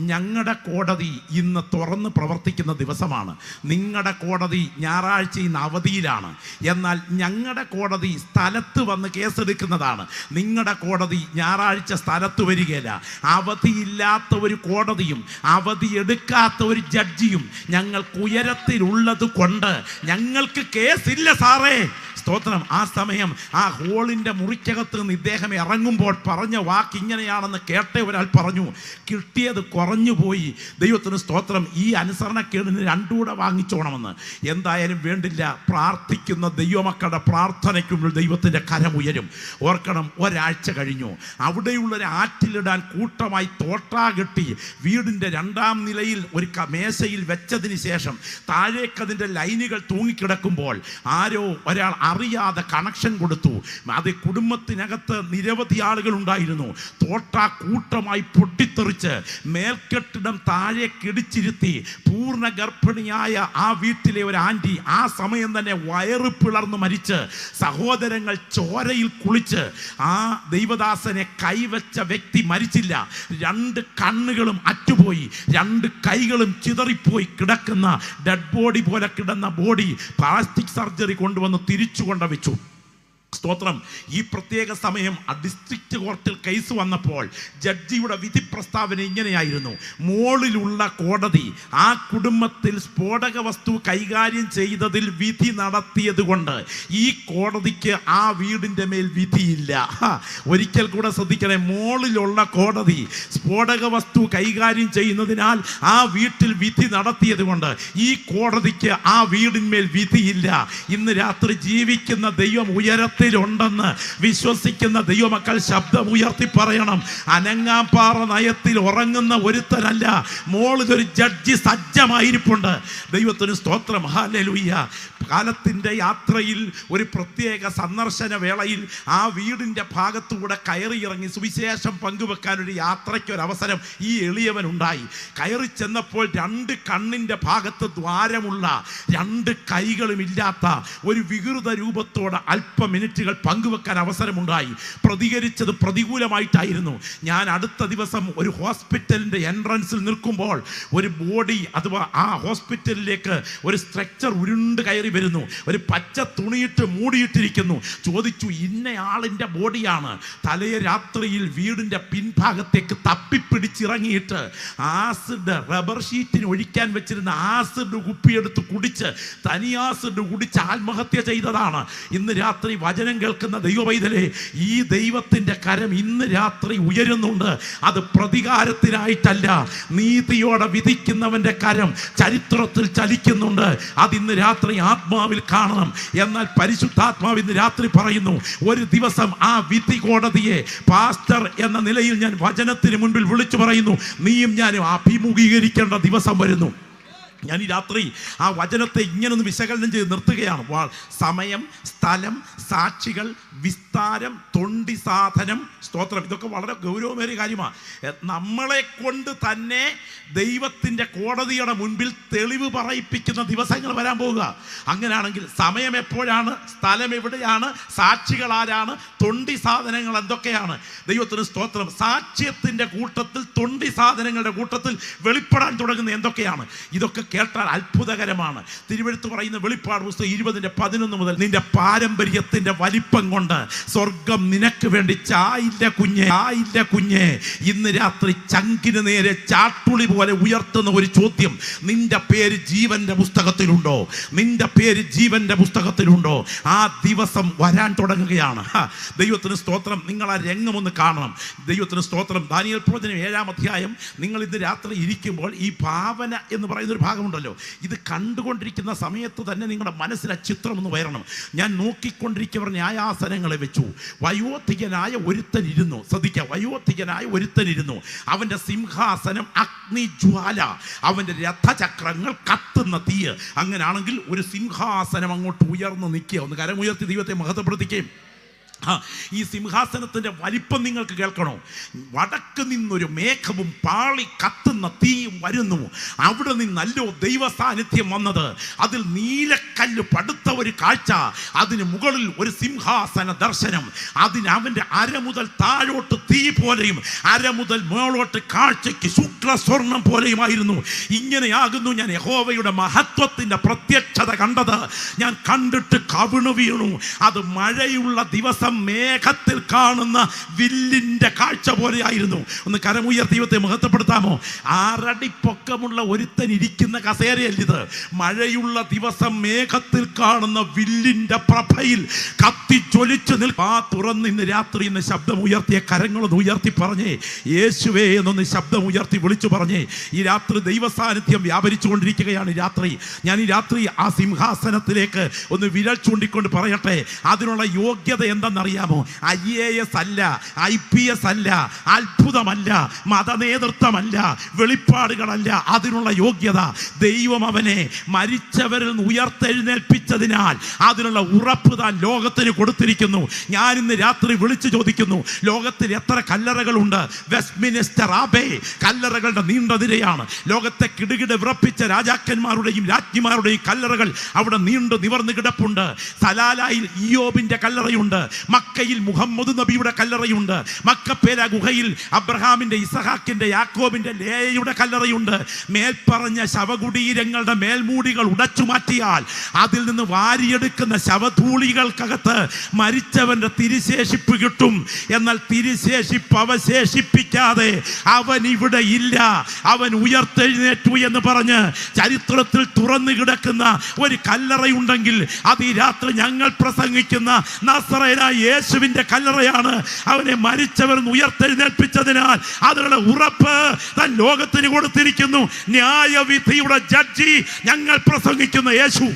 ഞങ്ങളുടെ കോടതി ഇന്ന് തുറന്ന് പ്രവർത്തിക്കുന്ന ദിവസമാണ്. നിങ്ങളുടെ കോടതി ഞായറാഴ്ച ഇന്ന് അവധിയിലാണ്. എന്നാൽ ഞങ്ങളുടെ കോടതി സ്ഥലത്ത് വന്ന് കേസെടുക്കുന്നതാണ്. നിങ്ങളുടെ കോടതി ഞായറാഴ്ച സ്ഥലത്ത് വരികയില്ല. അവധിയില്ലാത്ത ഒരു കോടതിയും അവധി എടുക്കാത്ത ഒരു ജഡ്ജിയും ഞങ്ങൾക്ക് ഉയരത്തിലുള്ളത് കൊണ്ട് ഞങ്ങൾക്ക് കേസില്ല സാറേ. സ്തോത്രം. ആ സമയം ആ ഹോളിൻ്റെ മുറിക്കകത്ത് നിന്ന് ഇദ്ദേഹം ഇറങ്ങുമ്പോൾ പറഞ്ഞ വാക്ക് ഇങ്ങനെയാണെന്ന് കേട്ട ഒരാൾ പറഞ്ഞു, കിട്ടിയത് കുറഞ്ഞുപോയി. ദൈവത്തിന് സ്തോത്രം. ഈ അനുസരണക്കേടിന് 2 കൂടെ വാങ്ങിച്ചോണമെന്ന്. എന്തായാലും വേണ്ടില്ല, പ്രാർത്ഥിക്കുന്ന ദൈവമക്കളുടെ പ്രാർത്ഥനയ്ക്കുമ്പോൾ ദൈവത്തിൻ്റെ കരമുയരും. ഓർക്കണം, ഒരാഴ്ച കഴിഞ്ഞു. അവിടെയുള്ളൊരു ആറ്റിലിടാൻ കൂട്ടമായി തോട്ടാ കെട്ടി വീടിൻ്റെ 2ാം നിലയിൽ ഒരു മേശയിൽ വെച്ചതിന് ശേഷം താഴേക്കതിൻ്റെ ലൈനുകൾ തൂങ്ങിക്കിടക്കുമ്പോൾ ആരോ ഒരാൾ അറിയാതെ കണക്ഷൻ കൊടുത്തു. അത് കുടുംബത്തിനകത്ത് നിരവധി ആളുകൾ ഉണ്ടായിരുന്നു. തോട്ട കൂട്ടമായി പൊട്ടിത്തെറിച്ച് മേൽക്കെട്ടിടം താഴെ കിടിച്ചിരുത്തി പൂർണ്ണ ഗർഭിണിയായ ആ വീട്ടിലെ ഒരു ആൻറ്റി ആ സമയം തന്നെ വയറ് പിളർന്ന് മരിച്ച് സഹോദരങ്ങൾ ചോരയിൽ കുളിച്ച് ആ ദൈവദാസനെ കൈവച്ച വ്യക്തി മരിച്ചില്ല. 2 കണ്ണുകളും അറ്റുപോയി, 2 കൈകളും ചിതറിപ്പോയി കിടക്കുന്ന ഡെഡ് ബോഡി പോലെ കിടന്ന ബോഡി പ്ലാസ്റ്റിക് സർജറി കൊണ്ടുവന്ന് തിരിച്ചു കൊണ്ടുവച്ചു. സ്തോത്രം. ഈ പ്രത്യേക സമയം ഡിസ്ട്രിക്റ്റ് കോർട്ടിൽ കേസ് വന്നപ്പോൾ ജഡ്ജിയുടെ വിധി പ്രസ്താവന ഇങ്ങനെയായിരുന്നു: മോളിലുള്ള കോടതി ആ കുടുംബത്തിൽ സ്ഫോടക വസ്തു കൈകാര്യം ചെയ്തതിൽ വിധി നടത്തിയത് കൊണ്ട് ഈ കോടതിക്ക് ആ വീടിൻ്റെ മേൽ വിധിയില്ല. ഒരിക്കൽ കൂടെ ശ്രദ്ധിക്കണേ, മോളിലുള്ള കോടതി സ്ഫോടക വസ്തു കൈകാര്യം ചെയ്യുന്നതിനാൽ ആ വീട്ടിൽ വിധി നടത്തിയത് കൊണ്ട് ഈ കോടതിക്ക് ആ വീടിന്മേൽ വിധിയില്ല. ഇന്ന് രാത്രി ജീവിക്കുന്ന ദൈവം ഉണ്ടെന്ന് വിശ്വസിക്കുന്ന ദൈവമക്കൾ ശബ്ദമുയർത്തി പറയണം: അനങ്ങാൻ പാറ നയത്തിൽ ഉറങ്ങുന്ന ഒരുത്തനല്ല, മോളിലൊരു ജഡ്ജി സജ്ജമായിരിപ്പുണ്ട്. ദൈവത്തിന് സ്തോത്രം. ഹല്ലേലൂയ. കാലത്തിൻ്റെ യാത്രയിൽ ഒരു പ്രത്യേക സന്ദർശന വേളയിൽ ആ വീടിൻ്റെ ഭാഗത്തൂടെ കയറിയിറങ്ങി സുവിശേഷം പങ്കുവെക്കാനൊരു യാത്രയ്ക്കൊരവസരം ഈ എളിയവനുണ്ടായി. കയറി ചെന്നപ്പോൾ 2 കണ്ണിൻ്റെ ഭാഗത്ത് ദ്വാരമുള്ള 2 കൈകളും ഇല്ലാത്ത ഒരു വികൃത രൂപത്തോടെ അല്പ മിനിറ്റുകൾ പങ്കുവെക്കാൻ അവസരമുണ്ടായി. പ്രതികരിച്ചത് പ്രതികൂലമായിട്ടായിരുന്നു. ഞാൻ അടുത്ത ദിവസം ഒരു ഹോസ്പിറ്റലിൻ്റെ എൻട്രൻസിൽ നിൽക്കുമ്പോൾ ഒരു ബോഡി അഥവാ ആ ഹോസ്പിറ്റലിലേക്ക് ഒരു സ്ട്രക്ചർ ഉരുണ്ട് കയറി വരുന്നു. ഒരു പച്ച തുണിയിട്ട് മൂടിയിട്ടിരിക്കുന്നു. ചോദിച്ചു, ഇന്നയാളിൻ്റെ ബോഡിയാണ്. തലേ രാത്രിയിൽ വീടിൻ്റെ പിൻഭാഗത്തേക്ക് തപ്പിപ്പിടിച്ചിറങ്ങിയിട്ട് ആസിഡ് റബ്ബർ ഷീറ്റിന് ഒഴിക്കാൻ വെച്ചിരുന്ന ആസിഡ് കുപ്പിയെടുത്ത് കുടിച്ച് തനിയാസിഡ് കുടിച്ച് ആത്മഹത്യ ചെയ്തതാണ്. ഇന്ന് രാത്രി വചനം കേൾക്കുന്ന ദൈവപൈതലേ, ഈ ദൈവത്തിൻ്റെ കരം ഇന്ന് രാത്രി ഉയരുന്നുണ്ട്. അത് പ്രതികാരത്തിനായിട്ടല്ല, നീതിയോടെ വിധിക്കുന്നവൻ്റെ കരം ചരിത്രത്തിൽ ചലിക്കുന്നുണ്ട്. അതിന്ന് രാത്രി ആത്മാവിൽ കാണണം. എന്നാൽ പരിശുദ്ധാത്മാവ് ഇന്ന് രാത്രി പറയുന്നു, ഒരു ദിവസം ആ വിധി കോടതിയെ പാസ്റ്റർ എന്ന നിലയിൽ ഞാൻ വചനത്തിന് മുൻപിൽ വിളിച്ചു പറയുന്നു, നീയും ഞാനും അഭിമുഖീകരിക്കേണ്ട ദിവസം വരുന്നു. ഞാൻ ഈ രാത്രി ആ വചനത്തെ ഇങ്ങനൊന്ന് വിശകലനം ചെയ്ത് നിർത്തുകയാണ്. സമയം, സ്ഥലം, സാക്ഷികൾ, വിസ്താരം, തൊണ്ടി സാധനം, സ്തോത്രം, ഇതൊക്കെ വളരെ ഗൗരവമേറിയ കാര്യമാണ്. നമ്മളെ കൊണ്ട് തന്നെ ദൈവത്തിൻ്റെ കോടതിയുടെ മുൻപിൽ തെളിവ് പറയിപ്പിക്കുന്ന ദിവസങ്ങൾ വരാൻ പോവുക. അങ്ങനെയാണെങ്കിൽ സമയം എപ്പോഴാണ്, സ്ഥലം എവിടെയാണ്, സാക്ഷികൾ ആരാണ്, തൊണ്ടി സാധനങ്ങൾ എന്തൊക്കെയാണ്? ദൈവത്തിന് സ്തോത്രം. സാക്ഷ്യത്തിൻ്റെ കൂട്ടത്തിൽ, തൊണ്ടി സാധനങ്ങളുടെ കൂട്ടത്തിൽ വെളിപ്പെടാൻ തുടങ്ങുന്ന എന്തൊക്കെയാണ്? ഇതൊക്കെ കേട്ടാൽ അത്ഭുതകരമാണ്. തിരുവെഴുത്ത് പറയുന്ന വെളിപ്പാട് പുസ്തകം 20:11 മുതൽ, നിന്റെ പാരമ്പര്യത്തിന്റെ വലിപ്പം കൊണ്ട് സ്വർഗം നിനക്ക് വേണ്ടി ചായില്ല കുഞ്ഞെ. ഇന്ന് രാത്രി ചങ്കിന് നേരെ ചാട്ടുളി പോലെ ഉയർത്തുന്ന ഒരു ചോദ്യം, നിന്റെ പേര് ജീവന്റെ പുസ്തകത്തിലുണ്ടോ? നിന്റെ പേര് ജീവന്റെ പുസ്തകത്തിലുണ്ടോ? ആ ദിവസം വരാൻ തുടങ്ങുകയാണ്. ദൈവത്തിന് സ്തോത്രം. നിങ്ങൾ ആ രംഗം ഒന്ന് കാണണം. ദൈവത്തിന് സ്തോത്രം. ദാനിയേൽ പ്രവചനം 7-ാം അധ്യായം നിങ്ങൾ ഇന്ന് രാത്രി ഇരിക്കുമ്പോൾ ഈ ഭാവന എന്ന് പറയുന്ന ഒരു ഭാഗമുണ്ടല്ലോ, ഇത് കണ്ടുകൊണ്ടിരിക്കുന്ന സമയത്ത് തന്നെ നിങ്ങളുടെ മനസ്സിൽ ആ ചിത്രം ഒന്ന് വരണം. ഞാൻ നോക്കിക്കൊണ്ടിരിക്കുന്നവർ ന്യായാസനങ്ങളെ വെച്ചു, വയോധികനായ ഒരുത്തൻ ഇരുന്നു. ശ്രദ്ധിക്കുക, വയോധികനായ ഒരുത്തൻ ഇരുന്നു. അവൻ്റെ സിംഹാസനം അഗ്നിജ്വാല, അവൻ്റെ രഥചക്രങ്ങൾ കത്തുന്ന തീയ്. അങ്ങനെയാണെങ്കിൽ ഒരു സിംഹാസനം അങ്ങോട്ട് ഉയർന്നു നിൽക്കുക. ഒന്ന് കരമുയർത്തി ദൈവത്തെ മഹത്വപ്പെടുത്തിക്കുകയും. ഈ സിംഹാസനത്തിൻ്റെ വലിപ്പം നിങ്ങൾക്ക് കേൾക്കണോ? വടക്ക് നിന്നൊരു മേഘവും പാളി കത്തുന്ന തീയും വരുന്നു. അവിടെ നിന്നല്ലോ ദൈവ സാന്നിധ്യം വന്നത്. അതിൽ നീലക്കല്ല് പടുത്ത ഒരു കാഴ്ച, അതിന് മുകളിൽ ഒരു സിംഹാസന ദർശനം. അതിന് അവൻ്റെ അര മുതൽ താഴോട്ട് തീ പോലെയും അര മുതൽ മുകളോട്ട് കാഴ്ചയ്ക്ക് ശുക്ല സ്വർണം പോലെയുമായിരുന്നു. ഇങ്ങനെയാകുന്നു ഞാൻ യഹോവയുടെ മഹത്വത്തിൻ്റെ പ്രത്യക്ഷത കണ്ടത്. ഞാൻ കണ്ടിട്ട് കവിണു വീണു. അത് മഴയുള്ള ദിവസം മേഘത്തിൽ കാണുന്ന വില്ലിന്റെ കാഴ്ച പോലെയായിരുന്നു. ഒന്ന് കരമുയർത്തി ദൈവത്തെ മഹത്വപ്പെടുത്താമോ? 6 അടി പൊക്കമുള്ള ഒരുത്തൻ ഇരിക്കുന്ന കസേരയല്ലിത്. മഴയുള്ള ദിവസം മേഘത്തിൽ കാണുന്ന വില്ലിന്റെ പ്രഭയിൽ കത്തിജ്വലിച്ചു നിൽക്കാ. തുറന്ന് ഇന്ന് രാത്രി ഇന്ന് ശബ്ദം ഉയർത്തിയ കരങ്ങളൊന്ന് ഉയർത്തി പറഞ്ഞേ, യേശുവേ എന്നൊന്ന് ശബ്ദം ഉയർത്തി വിളിച്ചു പറഞ്ഞേ. ഈ രാത്രി ദൈവ സാന്നിധ്യം വ്യാപരിച്ചു കൊണ്ടിരിക്കുകയാണ്. രാത്രി ഞാൻ ഈ രാത്രി ആ സിംഹാസനത്തിലേക്ക് ഒന്ന് വിരൽ ചൂണ്ടിക്കൊണ്ട് പറയട്ടെ, അതിനുള്ള യോഗ്യത എന്തെന്നറിയാമോ? IAS അല്ല, IPS അല്ല, അത്ഭുതമല്ല, മതനേതൃത്വമല്ല, വെളിപ്പാടുകളല്ല. അതിനുള്ള യോഗ്യത ദൈവം അവനെ മരിച്ചവരിൽ നിന്ന് ഉയർത്തെഴുന്നേൽപ്പിച്ചതിനാൽ അതിനുള്ള ഉറപ്പ് താൻ ലോകത്തിന് കൊടുത്തിരിക്കുന്നു. ഞാൻ ഇന്ന് രാത്രി വിളിച്ചു ചോദിക്കുന്നു, ലോകത്തിൽ എത്ര കല്ലറകളുണ്ട്? വെസ്റ്റ്മിനിസ്റ്റർ ആബേ കല്ലറകളുടെ നീണ്ട നിരയാണ്. ലോകത്തെ കിടുകിട വിറപ്പിച്ച രാജാക്കന്മാരുടെയും രാജ്ഞിമാരുടെയും കല്ലറകൾ അവിടെ നീണ്ടു നിവർന്നു കിടപ്പുണ്ട്. സലാലായിൽ ഇയ്യോബിന്റെ കല്ലറയുണ്ട്. മക്കയിൽ മുഹമ്മദ് നബിയുടെ കല്ലറയുണ്ട്. മക്കപ്പേല ഗുഹയിൽ അബ്രഹാമിന്റെ, ഇസഹാക്കിന്റെ, യാക്കോബിന്റെ, ലേയയുടെ കല്ലറയുണ്ട്. മേൽപ്പറഞ്ഞ ശവകുടീരങ്ങളുടെ മേൽമൂടികൾ ഉടച്ചു മാറ്റിയാൽ അതിൽ നിന്ന് വാരിയെടുക്കുന്ന ശവധൂളികൾക്കകത്ത് മരിച്ചവന്റെ തിരുശേഷിപ്പ് കിട്ടും. എന്നാൽ തിരുശേഷിപ്പ് അവശേഷിപ്പിക്കാതെ അവൻ ഇവിടെ ഇല്ല, അവൻ ഉയർത്തെഴുന്നേറ്റു എന്ന് പറഞ്ഞ് ചരിത്രത്തിൽ തുറന്നു കിടക്കുന്ന ഒരു കല്ലറയുണ്ടെങ്കിൽ അത് ഈ രാത്രി ഞങ്ങൾ പ്രസംഗിക്കുന്ന നസറേനായ യേശുവിന്റെ കല്ലറയാണ്. അവനെ മരിച്ചവർ ഉയർത്തെഴുന്നേൽപ്പിച്ചതിനാൽ അതിനുള്ള ഉറപ്പ് താൻ ലോകത്തിന് കൊടുത്തിരിക്കുന്നു. ന്യായവിധിയുടെ ജഡ്ജി ഞങ്ങൾ പ്രസംഗിക്കുന്ന യേശു.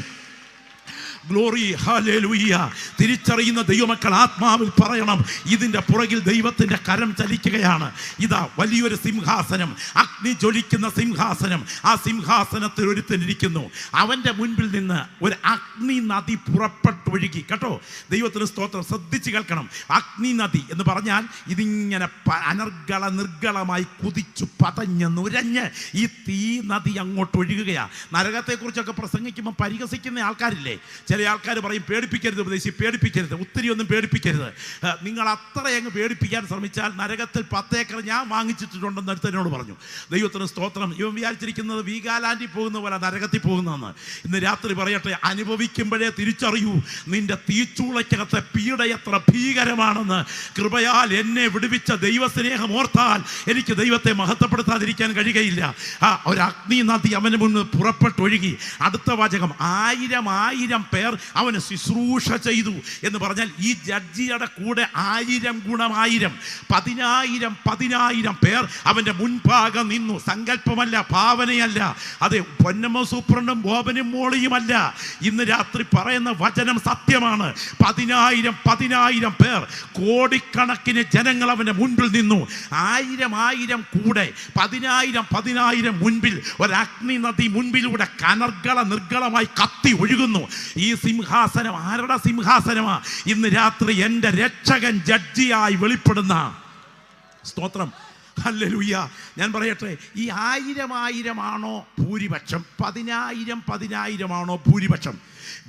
Glory, hallelujah. തിരിച്ചറിയുന്ന ദൈവമക്കൾ ആത്മാവിൽ പറയണം, ഇതിൻ്റെ പുറകിൽ ദൈവത്തിൻ്റെ കരം ചലിക്കുകയാണ്. ഇതാ വലിയൊരു സിംഹാസനം, അഗ്നി ജ്വലിക്കുന്ന സിംഹാസനം. ആ സിംഹാസനത്തിൽ ഒരുത്തനിരിക്കുന്നു. അവൻ്റെ മുൻപിൽ നിന്ന് ഒരു അഗ്നി നദി പുറപ്പെട്ടൊഴുകി. കേട്ടോ, ദൈവത്തിന് സ്തോത്രം. ശ്രദ്ധിച്ച് കേൾക്കണം. അഗ്നി നദി എന്ന് പറഞ്ഞാൽ ഇതിങ്ങനെ നിർഗളമായി കുതിച്ചു പതഞ്ഞ് നുരഞ്ഞ് ഈ തീ നദി അങ്ങോട്ട് ഒഴുകുകയാണ്. നരകത്തെക്കുറിച്ചൊക്കെ പ്രസംഗിക്കുമ്പോൾ പരിഹസിക്കുന്ന ആൾക്കാരില്ലേ? ചില ആൾക്കാർ പറയും, പേടിപ്പിക്കരുത് ഉപദേശി, പേടിപ്പിക്കരുത്, ഒത്തിരി ഒന്നും പേടിപ്പിക്കരുത്. നിങ്ങൾ അത്രയങ്ങ് പേടിപ്പിക്കാൻ ശ്രമിച്ചാൽ നരകത്തിൽ 10 ഏക്കർ ഞാൻ വാങ്ങിച്ചിട്ടുണ്ടെന്ന് അടുത്തതിനോട് പറഞ്ഞു. ദൈവത്തിന് സ്തോത്രം. ഇവൻ വിചാരിച്ചിരിക്കുന്നത് വീഗാലാൻഡിൽ പോകുന്ന പോലെ നരകത്തിൽ പോകുന്നതെന്ന്. ഇന്ന് രാത്രി പറയട്ടെ, അനുഭവിക്കുമ്പോഴേ തിരിച്ചറിയൂ നിന്റെ തീച്ചൂളയ്ക്കകത്തെ പീഡ എത്ര ഭീകരമാണെന്ന്. കൃപയാൽ എന്നെ വിടുവിച്ച ദൈവസ്നേഹം ഓർത്താൽ എനിക്ക് ദൈവത്തെ മഹത്വപ്പെടുത്താതിരിക്കാൻ കഴിയുകയില്ല. ഒരു അഗ്നി നദി അവന് മുന്നിൽ പുറപ്പെട്ടൊഴുകി. അടുത്ത വാചകം, 1000 പേർ അവന് ശുശ്രൂഷ ചെയ്തു എന്ന് പറഞ്ഞാൽ ഈ ജഡ്ജിയുടെ കൂടെ 1000 ഗുണം 1000, 10,000 പേർ അവന്റെ മുൻപാകെ നിന്നു. സങ്കല്പമല്ല, ഭാവനയല്ല. അതെ, പൊന്നമ്മ സൂപ്രണ്ടും ബോബനും മോളിയുമല്ല. ഇന്ന് രാത്രി പറയുന്ന വചനം സത്യമാണ്. 10,000 പേർ, കോടിക്കണക്കിന് ജനങ്ങൾ അവന്റെ മുൻപിൽ നിന്നു. 1000 കൂടെ 10,000 മുൻപിൽ ഒരു അഗ്നി നദി മുൻപിലൂടെ കനർഗള നിർഗളമായി കത്തി ഒഴുകുന്നു. ഈ സിംഹാസനം ആരുടെ സിംഹാസനമാ? ഇന്ന് രാത്രി എൻ്റെ രക്ഷകൻ ജഡ്ജിയായി വെളിപ്പെടുന്ന. സ്തോത്രം, ഹല്ലേലൂയ. ഞാൻ പറയട്ടെ, ഈ 1000 ആണോ ഭൂരിപക്ഷം? 10,000 ആണോ ഭൂരിപക്ഷം?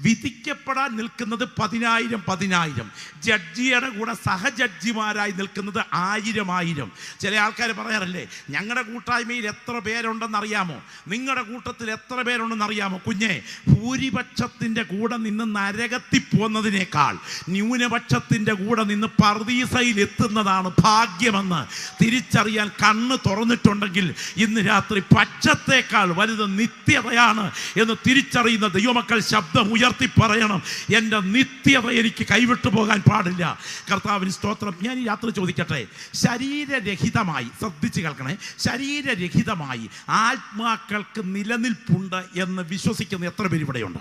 വിധിക്കപ്പെടാൻ നിൽക്കുന്നത് 10,000. ജഡ്ജിയുടെ കൂടെ സഹജഡ്ജിമാരായി നിൽക്കുന്നത് 1000. ചില ആൾക്കാർ പറയാറല്ലേ, ഞങ്ങളുടെ കൂട്ടായ്മയിൽ എത്ര പേരുണ്ടെന്നറിയാമോ? നിങ്ങളുടെ കൂട്ടത്തിൽ എത്ര പേരുണ്ടെന്നറിയാമോ? കുഞ്ഞെ, ഭൂരിപക്ഷത്തിൻ്റെ കൂടെ നിന്ന് നരകത്തിൽ പോകുന്നതിനേക്കാൾ ന്യൂനപക്ഷത്തിൻ്റെ കൂടെ നിന്ന് പർദീസയിൽ എത്തുന്നതാണ് ഭാഗ്യമെന്ന് തിരിച്ചറിയാൻ കണ്ണ് തുറന്നിട്ടുണ്ടെങ്കിൽ ഇന്ന് രാത്രി പക്ഷത്തേക്കാൾ വലുത് നിത്യതയാണ് എന്ന് തിരിച്ചറിയുന്ന ദൈവമക്കൾ ശബ്ദം ഉയർത്തി പറയണം. എൻ്റെ നിത്യത എനിക്ക് കൈവിട്ടു പോകാൻ പാടില്ല. കർത്താവിന് സ്തോത്രം. ഞാൻ ഈ രാത്രി ചോദിക്കട്ടെ, ശരീരരഹിതമായി, ശ്രദ്ധിച്ച് കേൾക്കണേ, ശരീരരഹിതമായി ആത്മാക്കൾക്ക് നിലനിൽപ്പുണ്ട് എന്ന് വിശ്വസിക്കുന്ന എത്ര പേര് ഇവിടെയുണ്ട്?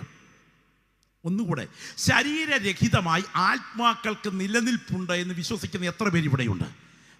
ഒന്നുകൂടെ, ശരീരരഹിതമായി ആത്മാക്കൾക്ക് നിലനിൽപ്പുണ്ട് എന്ന് വിശ്വസിക്കുന്ന എത്ര പേര് ഇവിടെയുണ്ട്?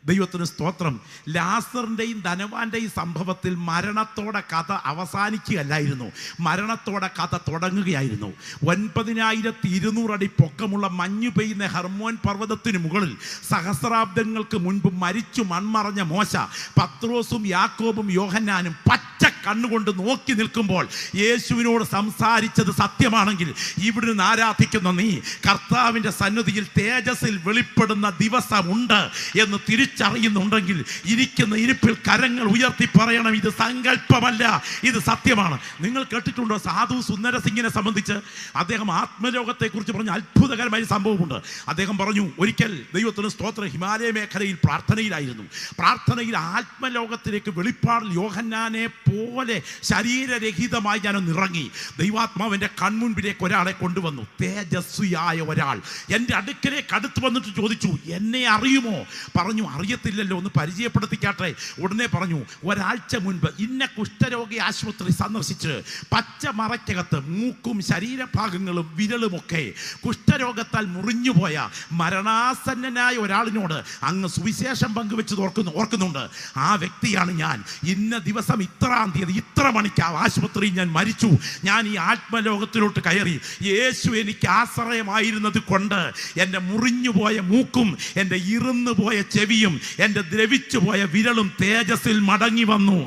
ദൈവത്തിന് സ്തോത്രം. ലാസറിൻ്റെയും ധനവാന്റെയും സംഭവത്തിൽ മരണത്തോടെ കഥ അവസാനിക്കുകയല്ലായിരുന്നു, മരണത്തോടെ കഥ തുടങ്ങുകയായിരുന്നു. 9,200 അടി പൊക്കമുള്ള മഞ്ഞു പെയ്യുന്ന ഹെർമോൻ പർവ്വതത്തിന് മുകളിൽ സഹസ്രാബ്ദങ്ങൾക്ക് മുൻപ് മരിച്ചു മൺമറഞ്ഞ മോശ, പത്രോസും യാക്കോബും യോഹന്നാനും പച്ച കണ്ണുകൊണ്ട് നോക്കി നിൽക്കുമ്പോൾ യേശുവിനോട് സംസാരിച്ചത് സത്യമാണെങ്കിൽ ഇവിടുന്ന് ആരാധിക്കുന്ന നീ കർത്താവിൻ്റെ സന്നിധിയിൽ തേജസ്സിൽ വെളിപ്പെടുന്ന ദിവസമുണ്ട് എന്ന് തിരിച്ചറിയുന്നുണ്ടെങ്കിൽ ഇരിക്കുന്ന ഇരിപ്പിൽ കരങ്ങൾ ഉയർത്തി പറയണം, ഇത് സങ്കല്പമല്ല, ഇത് സത്യമാണ്. നിങ്ങൾ കേട്ടിട്ടുണ്ടോ സാധു സുന്ദര സിംഗിനെ സംബന്ധിച്ച്? അദ്ദേഹം ആത്മലോകത്തെക്കുറിച്ച് പറഞ്ഞ അത്ഭുതകരമായ സംഭവമുണ്ട്. അദ്ദേഹം പറഞ്ഞു, ഒരിക്കൽ ദൈവത്തിന് സ്തോത്രം, ഹിമാലയ മേഖലയിൽ പ്രാർത്ഥനയിലായിരുന്നു. പ്രാർത്ഥനയിൽ ആത്മലോകത്തിലേക്ക് വെളിപ്പാടിൽ യോഹന്നാനെ പോലെ ശരീരരഹിതമായി ഞാനൊന്ന് ഇറങ്ങി. ദൈവാത്മാവിൻ്റെ കൺമുൻപിലേക്ക് ഒരാളെ കൊണ്ടുവന്നു, തേജസ്വിയായ ഒരാൾ. എൻ്റെ അടുക്കലേക്ക് അടുത്ത് വന്നിട്ട് ചോദിച്ചു, എന്നെ അറിയുമോ? പറഞ്ഞു, അറിയത്തില്ലല്ലോ, ഒന്ന് പരിചയപ്പെടുത്തിക്കാട്ടെ. ഉടനെ പറഞ്ഞു, ഒരാഴ്ച മുൻപ് ഇന്ന കുഷ്ഠരോഗി ആശുപത്രി സന്ദർശിച്ച് പച്ച മറയ്ക്കകത്ത് മൂക്കും ശരീരഭാഗങ്ങളും വിരലുമൊക്കെ കുഷ്ഠരോഗത്താൽ മുറിഞ്ഞുപോയ മരണാസന്നനായ ഒരാളിനോട് അങ്ങ് സുവിശേഷം പങ്കുവെച്ച് ഓർക്കുന്നുണ്ട്. ആ വ്യക്തിയാണ് ഞാൻ. ഇന്ന ദിവസം ഇത്രാം തീയതി ഇത്ര മണിക്ക് ആ ആശുപത്രിയിൽ ഞാൻ മരിച്ചു. ഞാൻ ഈ ആത്മലോകത്തിലോട്ട് കയറി. യേശു എനിക്ക് ആശ്രയമായിരുന്നത് കൊണ്ട് എൻ്റെ മുറിഞ്ഞുപോയ മൂക്കും എൻ്റെ ഇരുന്നുപോയ ചെവിയും എൻ്റെ ദ്രവിച്ചുപോയ വിരലും തേജസ്സിൽ മടങ്ങി വന്നു.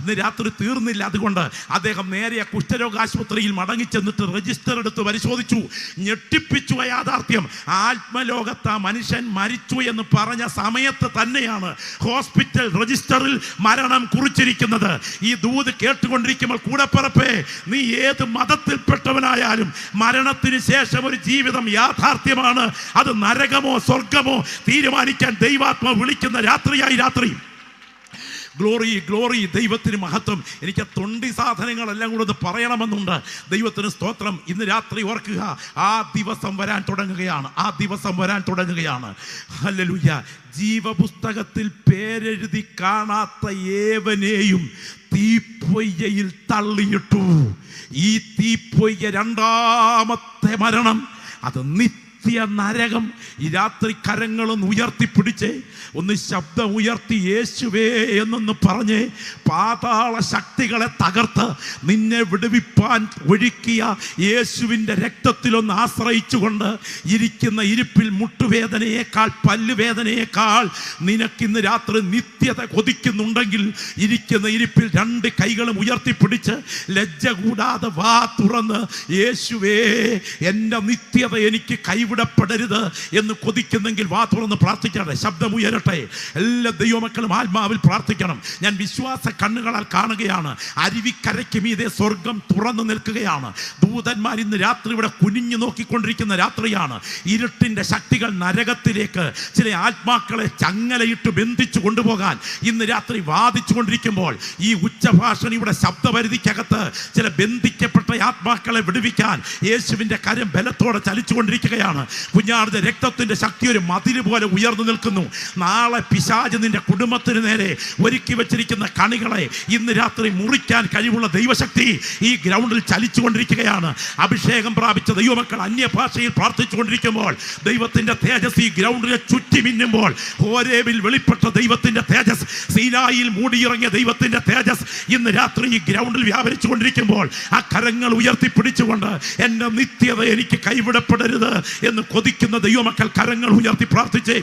ഇന്ന് രാത്രി തീർന്നില്ല. അതുകൊണ്ട് അദ്ദേഹം നേരെ കുഷ്ഠരോഗ ആശുപത്രിയിൽ മടങ്ങി ചെന്നിട്ട് രജിസ്റ്റർ എടുത്ത് പരിശോധിച്ചു. ഞെട്ടിപ്പിച്ചു യാഥാർത്ഥ്യം. ആത്മലോകത്ത് ആ മനുഷ്യൻ മരിച്ചു എന്ന് പറഞ്ഞ സമയത്ത് തന്നെയാണ് ഹോസ്പിറ്റൽ രജിസ്റ്ററിൽ മരണം കുറിച്ചിരിക്കുന്നത്. ഈ ദൂത് കേട്ടുകൊണ്ടിരിക്കുമ്പോൾ കൂടപ്പിറപ്പേ, നീ ഏത് മതത്തിൽപ്പെട്ടവനായാലും മരണത്തിന് ശേഷം ഒരു ജീവിതം യാഥാർത്ഥ്യമാണ്. അത് നരകമോ സ്വർഗമോ തീരുമാനിക്കാൻ ദൈവാത്മാവ് വിളിക്കുന്ന രാത്രിയായി രാത്രി. ഗ്ലോറി ഗ്ലോറി, ദൈവത്തിന് മഹത്വം. എനിക്ക് തൊണ്ടി സാധനങ്ങളെല്ലാം കൂടെ ഒന്ന് പറയണമെന്നുണ്ട്. ദൈവത്തിന് സ്തോത്രം. ഇന്ന് രാത്രി ഓർക്കുക, ആ ദിവസം വരാൻ തുടങ്ങുകയാണ്. ആ ദിവസം വരാൻ തുടങ്ങുകയാണ്. ഹല്ലേലൂയ. ജീവപുസ്തകത്തിൽ പേരെഴുതി കാണാത്ത ഏവനെയും തീപ്പൊയ്യയിൽ തള്ളിയിട്ടു. ഈ തീപ്പൊയ്യ രണ്ടാമത്തെ മരണം, അത് നരകം. ഈ രാത്രി കരങ്ങളൊന്ന് ഉയർത്തിപ്പിടിച്ചേ, ഒന്ന് ശബ്ദം ഉയർത്തി യേശുവേ എന്നൊന്ന് പറഞ്ഞേ. പാതാള ശക്തികളെ തകർത്ത് നിന്നെ വിടുവിപ്പാൻ ഒഴുക്കിയ യേശുവിൻ്റെ രക്തത്തിലൊന്ന് ആശ്രയിച്ചുകൊണ്ട് ഇരിക്കുന്ന ഇരിപ്പിൽ മുട്ടുവേദനയേക്കാൾ പല്ലുവേദനയേക്കാൾ നിനക്കിന്ന് രാത്രി നിത്യത കൊതിക്കുന്നുണ്ടെങ്കിൽ ഇരിക്കുന്ന ഇരിപ്പിൽ രണ്ട് കൈകളും ഉയർത്തിപ്പിടിച്ച് ലജ്ജ കൂടാതെ വാ തുറന്ന് യേശുവേ എൻ്റെ നിത്യത എനിക്ക് കൈവിടപ്പെടരുത് എന്ന് കൊതിക്കുന്നെങ്കിൽ വാ തുറന്ന് പ്രാർത്ഥിക്കട്ടെ. ശബ്ദം ഉയരട്ടെ. എല്ലാ ദൈവമക്കളും ആത്മാവിൽ പ്രാർത്ഥിക്കണം. ഞാൻ വിശ്വാസ കണ്ണുകളാൽ കാണുകയാണ്. അരുവിക്കരയ്ക്ക് മീതെ സ്വർഗം തുറന്നു നിൽക്കുകയാണ്. ദൂതന്മാർ ഇന്ന് രാത്രി ഇവിടെ കുനിഞ്ഞു നോക്കിക്കൊണ്ടിരിക്കുന്ന രാത്രിയാണ്. ഇരുട്ടിൻ്റെ ശക്തികൾ നരകത്തിലേക്ക് ചില ആത്മാക്കളെ ചങ്ങലയിട്ട് ബന്ധിച്ചു കൊണ്ടുപോകാൻ ഇന്ന് രാത്രി വാദിച്ചു കൊണ്ടിരിക്കുമ്പോൾ ഈ ഉച്ചഭാഷണിയുടെ ശബ്ദപരിധിക്കകത്ത് ചില ബന്ധിക്കപ്പെട്ട ആത്മാക്കളെ വിടുവിക്കാൻ യേശുവിൻ്റെ കരം ബലത്തോടെ ചലിച്ചു കൊണ്ടിരിക്കുകയാണ്. പറയുകയാണ്, കുഞ്ഞാടിന്റെ രക്തത്തിന്റെ ശക്തി ഒരു മതില് പോലെ ഉയർന്നു നിൽക്കുന്നു. നാളെ പിശാച് നിന്റെ കുടുംബത്തിന് നേരെ ഒരുക്കി വെച്ചിരിക്കുന്ന കണികളെ ഇന്ന് രാത്രി മുറിക്കാൻ കഴിവുള്ള ദൈവശക്തി ഈ ഗ്രൗണ്ടിൽ ചലിച്ചുകൊണ്ടിരിക്കുകയാണ്. അഭിഷേകം പ്രാപിച്ച ദൈവമക്കൾ അന്യഭാഷയിൽ പ്രാർത്ഥിച്ചുകൊണ്ടിരിക്കുമ്പോൾ ദൈവത്തിന്റെ തേജസ് ഈ ഗ്രൗണ്ടിനെ ചുറ്റി മിന്നുമ്പോൾ, ഹോരേബിൽ വെളിപ്പെട്ട ദൈവത്തിന്റെ തേജസ്, സീനായിൽ മൂടിയിറങ്ങിയ ദൈവത്തിന്റെ തേജസ് ഇന്ന് രാത്രി ഈ ഗ്രൗണ്ടിൽ വ്യാപരിച്ചു കൊണ്ടിരിക്കുമ്പോൾ ആ കരങ്ങൾ ഉയർത്തിപ്പിടിച്ചുകൊണ്ട് എന്റെ നിത്യത എനിക്ക് കൈവിടപ്പെടരുത് എന്ന് കൊതിക്കുന്ന ദൈവമക്കൾ കരങ്ങൾ ഉയർത്തി പ്രാർത്ഥിച്ചേ.